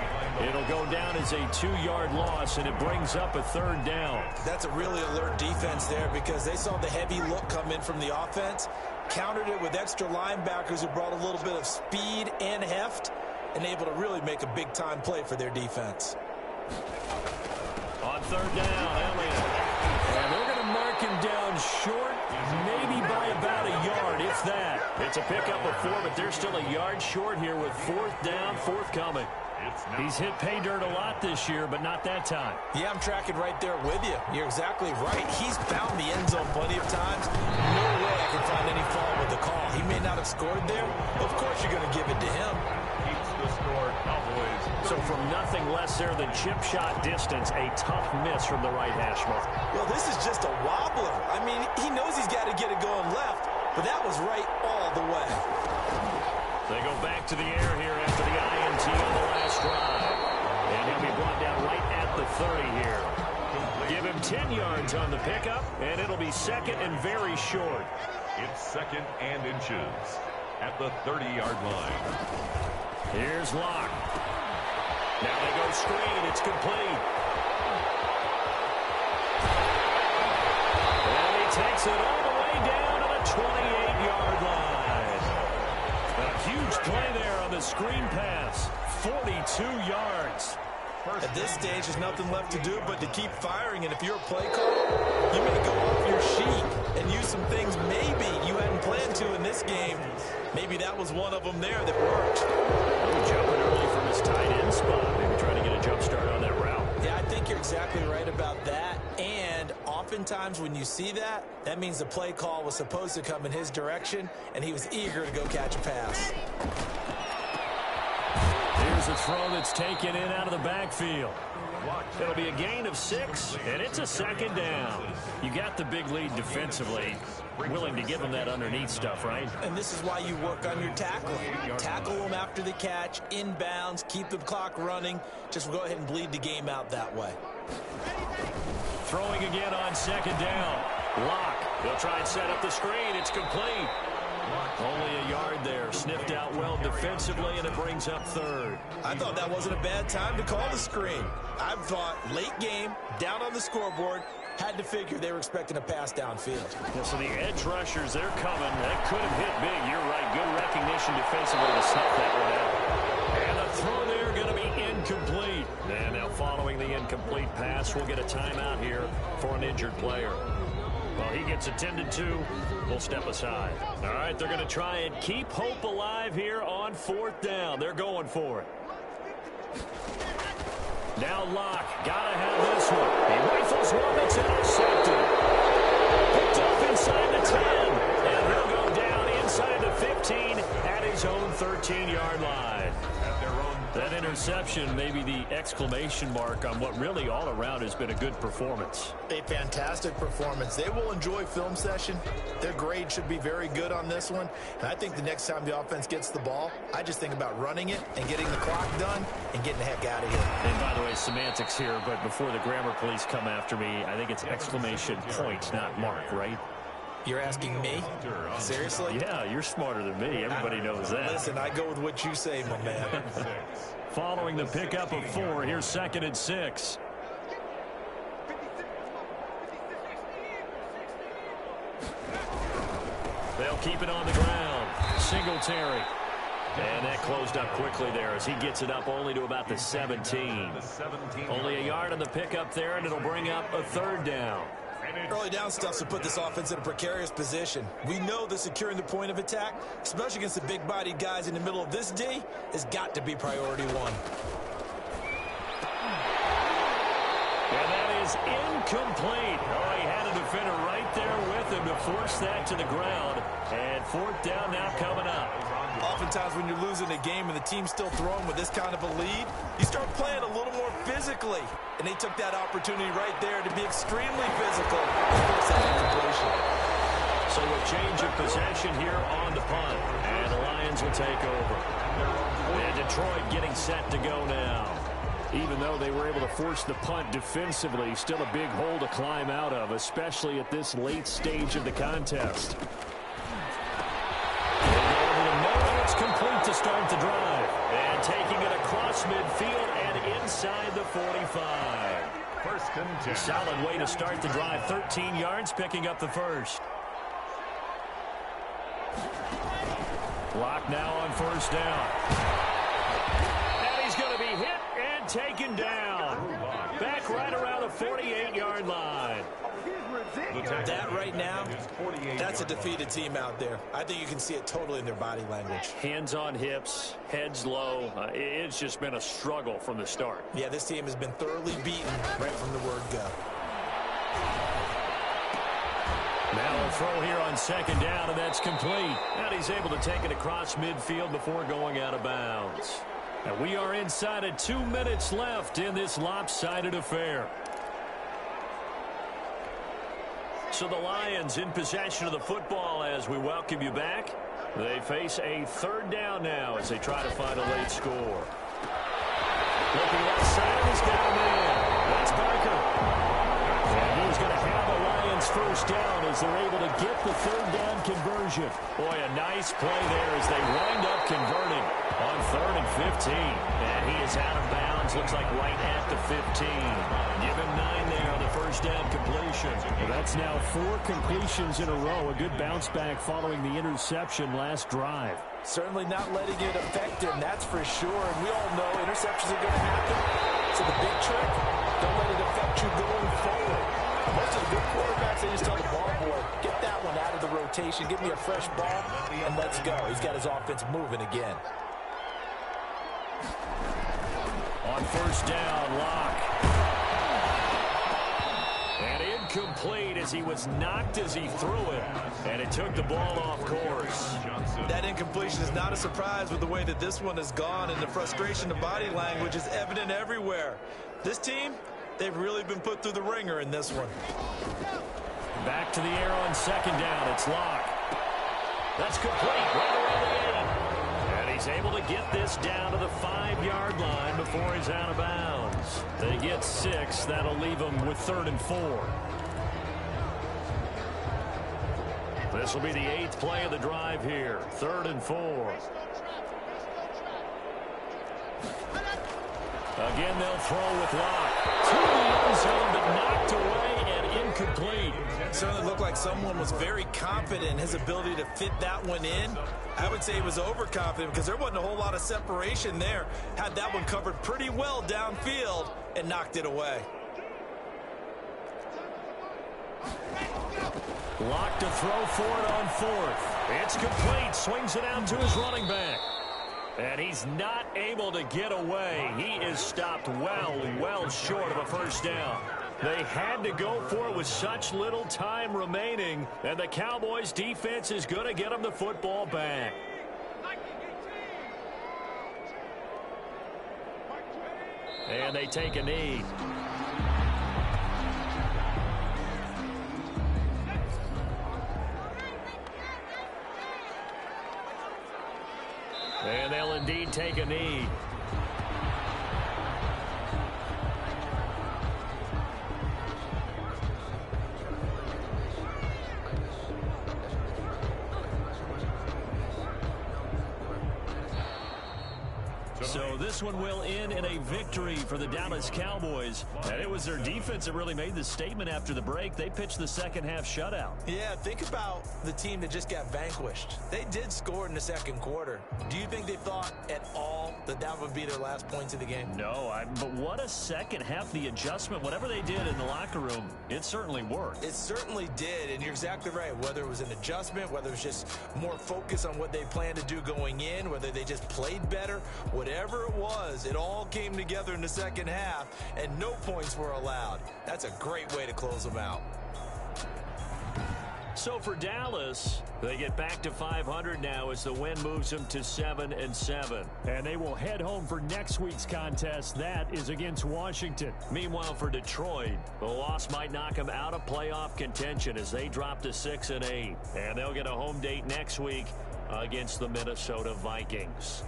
It'll go down as a 2-yard loss, and it brings up a third down. That's a really alert defense there because they saw the heavy look come in from the offense, countered it with extra linebackers who brought a little bit of speed and heft, and able to really make a big-time play for their defense. On third down, Elliott. And they're going to mark him down short, maybe by about a yard, if that. It's a pickup of 4, but they're still a yard short here with fourth down, forthcoming. He's hit pay dirt a lot this year, but not that time. Yeah, I'm tracking right there with you. You're exactly right. He's found the end zone plenty of times. No way I can find any fault with the call. He may not have scored there. Of course you're going to give it to him. Keeps the score, Cowboys. So from nothing less there than chip shot distance, a tough miss from the right hash mark. Well, this is just a wobbler. I mean, he knows he's got to get it going left, but that was right all the way. They go back to the air here after the INT on the last drive. And he'll be brought down right at the 30 here. Give him 10 yards on the pickup, and it'll be second and very short. It's second and inches at the 30-yard line. Here's Locke. Now they go screen. It's complete. And he takes it all the way down to the 28-yard line. A huge play there on the screen pass. 42 yards. At this stage, there's nothing left to do but to keep firing. And if you're a play caller, you may go off your sheet and use some things maybe you hadn't planned to in this game. Maybe that was one of them there that worked. Jumping early from his tight end spot. Maybe trying to get a jump start on that route. Yeah, I think you're exactly right about that. And oftentimes when you see that, that means the play call was supposed to come in his direction, and he was eager to go catch a pass. Here's a throw that's taken in out of the backfield. It'll be a gain of 6, and it's a second down. You got the big lead defensively. Willing to give them that underneath stuff, right? And this is why you work on your tackling. Tackle them after the catch, inbounds, keep the clock running. Just go ahead and bleed the game out that way. Throwing again on second down. Locke. They'll try and set up the screen. It's complete. Only a yard there. Sniffed out well defensively, and it brings up third. I thought that wasn't a bad time to call the screen. I thought late game, down on the scoreboard, had to figure they were expecting a pass downfield. Yeah, so the edge rushers, they're coming. That could have hit big. You're right. Good recognition defensively to snuff that one out. And the throw there going to be incomplete. And now following the incomplete pass, we'll get a timeout here for an injured player. Well, he gets attended to. We'll step aside. All right, they're going to try and keep hope alive here on fourth down. They're going for it. Now Locke, gotta have this one. He rifles one that's intercepted. Picked up inside the 10. And he'll go down inside the 15 at his own 13-yard line. That interception may be the exclamation mark on what really all around has been a good performance. A fantastic performance. They will enjoy film session. Their grade should be very good on this one. And I think the next time the offense gets the ball, I just think about running it and getting the clock done and getting the heck out of here. And by the way, semantics here, but before the grammar police come after me, I think it's exclamation point, not mark, right? You're asking me? Seriously? Yeah, you're smarter than me. Everybody knows that. Listen, I go with what you say, my man. Following the pickup of 4, here's second and 6. They'll keep it on the ground. Singletary. And that closed up quickly there as he gets it up only to about the 17. Only a yard on the pickup there, and it'll bring up a third down. Early down stuff to put this offense in a precarious position. We know that securing the point of attack, especially against the big-bodied guys in the middle of this D, has got to be priority one. And that is incomplete. Oh, he had a defender right there with him to force that to the ground. And fourth down now coming up. Oftentimes when you're losing a game and the team's still throwing with this kind of a lead, you start playing a little more physically. And they took that opportunity right there to be extremely physical. So a change of possession here on the punt. And the Lions will take over. And Detroit getting set to go now. Even though they were able to force the punt defensively, still a big hole to climb out of, especially at this late stage of the contest. to start the drive. And taking it across midfield and inside the 45. First and 10. Solid way to start the drive. 13 yards, picking up the first. Lock now on first down. And he's going to be hit and taken down. Back right around the 48-yard line. That right now, that's a defeated team out there. I think you can see it totally in their body language. Hands on hips, heads low. It's just been a struggle from the start. Yeah, this team has been thoroughly beaten right from the word go. Now a throw here on second down, and that's complete. And he's able to take it across midfield before going out of bounds. And we are inside of 2 minutes left in this lopsided affair. So the Lions in possession of the football as we welcome you back. They face a third down now as they try to find a late score. Looking left side, he's got him in. That's Barker. And he's going to have a Lions first down as they're able to get the third down conversion. Boy, a nice play there as they wind up converting on 3rd and 15. And he is out of bounds. Looks like right at the 15. Give him 9 there on the first down completion. Well, that's now 4 completions in a row. A good bounce back following the interception last drive. Certainly not letting it affect him, that's for sure. And we all know interceptions are going to happen. So the big trick, don't let it affect you going forward. Most of the good quarterbacks, they just tell the ball boy, get that one out of the rotation, give me a fresh ball, and let's go. He's got his offense moving again. On first down, Lock. And incomplete as he was knocked as he threw it. And it took the ball off course. That incompletion is not a surprise with the way that this one has gone, and the frustration of body language is evident everywhere. This team, they've really been put through the ringer in this one. Back to the air on second down. It's Lock. That's complete. Right around the 8. And he's able to get this down to the 5-yard line before he's out of bounds. They get 6. That'll leave them with 3rd and 4. This will be the 8th play of the drive here. 3rd and 4. Again, they'll throw with Lock. To the end zone, but knocked away and incomplete. It certainly looked like someone was very confident in his ability to fit that one in. I would say he was overconfident because there wasn't a whole lot of separation there. Had that one covered pretty well downfield and knocked it away. Lock to throw for it on 4th. It's complete. Swings it out to his running back. And he's not able to get away. He is stopped well short of a first down. They had to go for it with such little time remaining. And the Cowboys defense is going to get them the football back. And they take a knee. And they'll indeed take a knee. So this one will end in a victory for the Dallas Cowboys. And it was their defense that really made the statement after the break. They pitched the second half shutout. Yeah, think about the team that just got vanquished. They did score in the second quarter. Do you think they thought at all that that would be their last points of the game? No, but what a second half. The adjustment, whatever they did in the locker room, it certainly worked. It certainly did, and you're exactly right. Whether it was an adjustment, whether it was just more focus on what they planned to do going in, whether they just played better, whatever it was, it all came together in the second half, and no points were allowed. That's a great way to close them out. So for Dallas, they get back to 500 now as the win moves them to 7-7. And they will head home for next week's contest. That is against Washington. Meanwhile, for Detroit, the loss might knock them out of playoff contention as they drop to 6-8. And they'll get a home date next week against the Minnesota Vikings.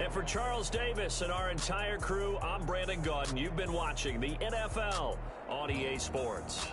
And for Charles Davis and our entire crew, I'm Brandon Gaudin. You've been watching the NFL on EA Sports.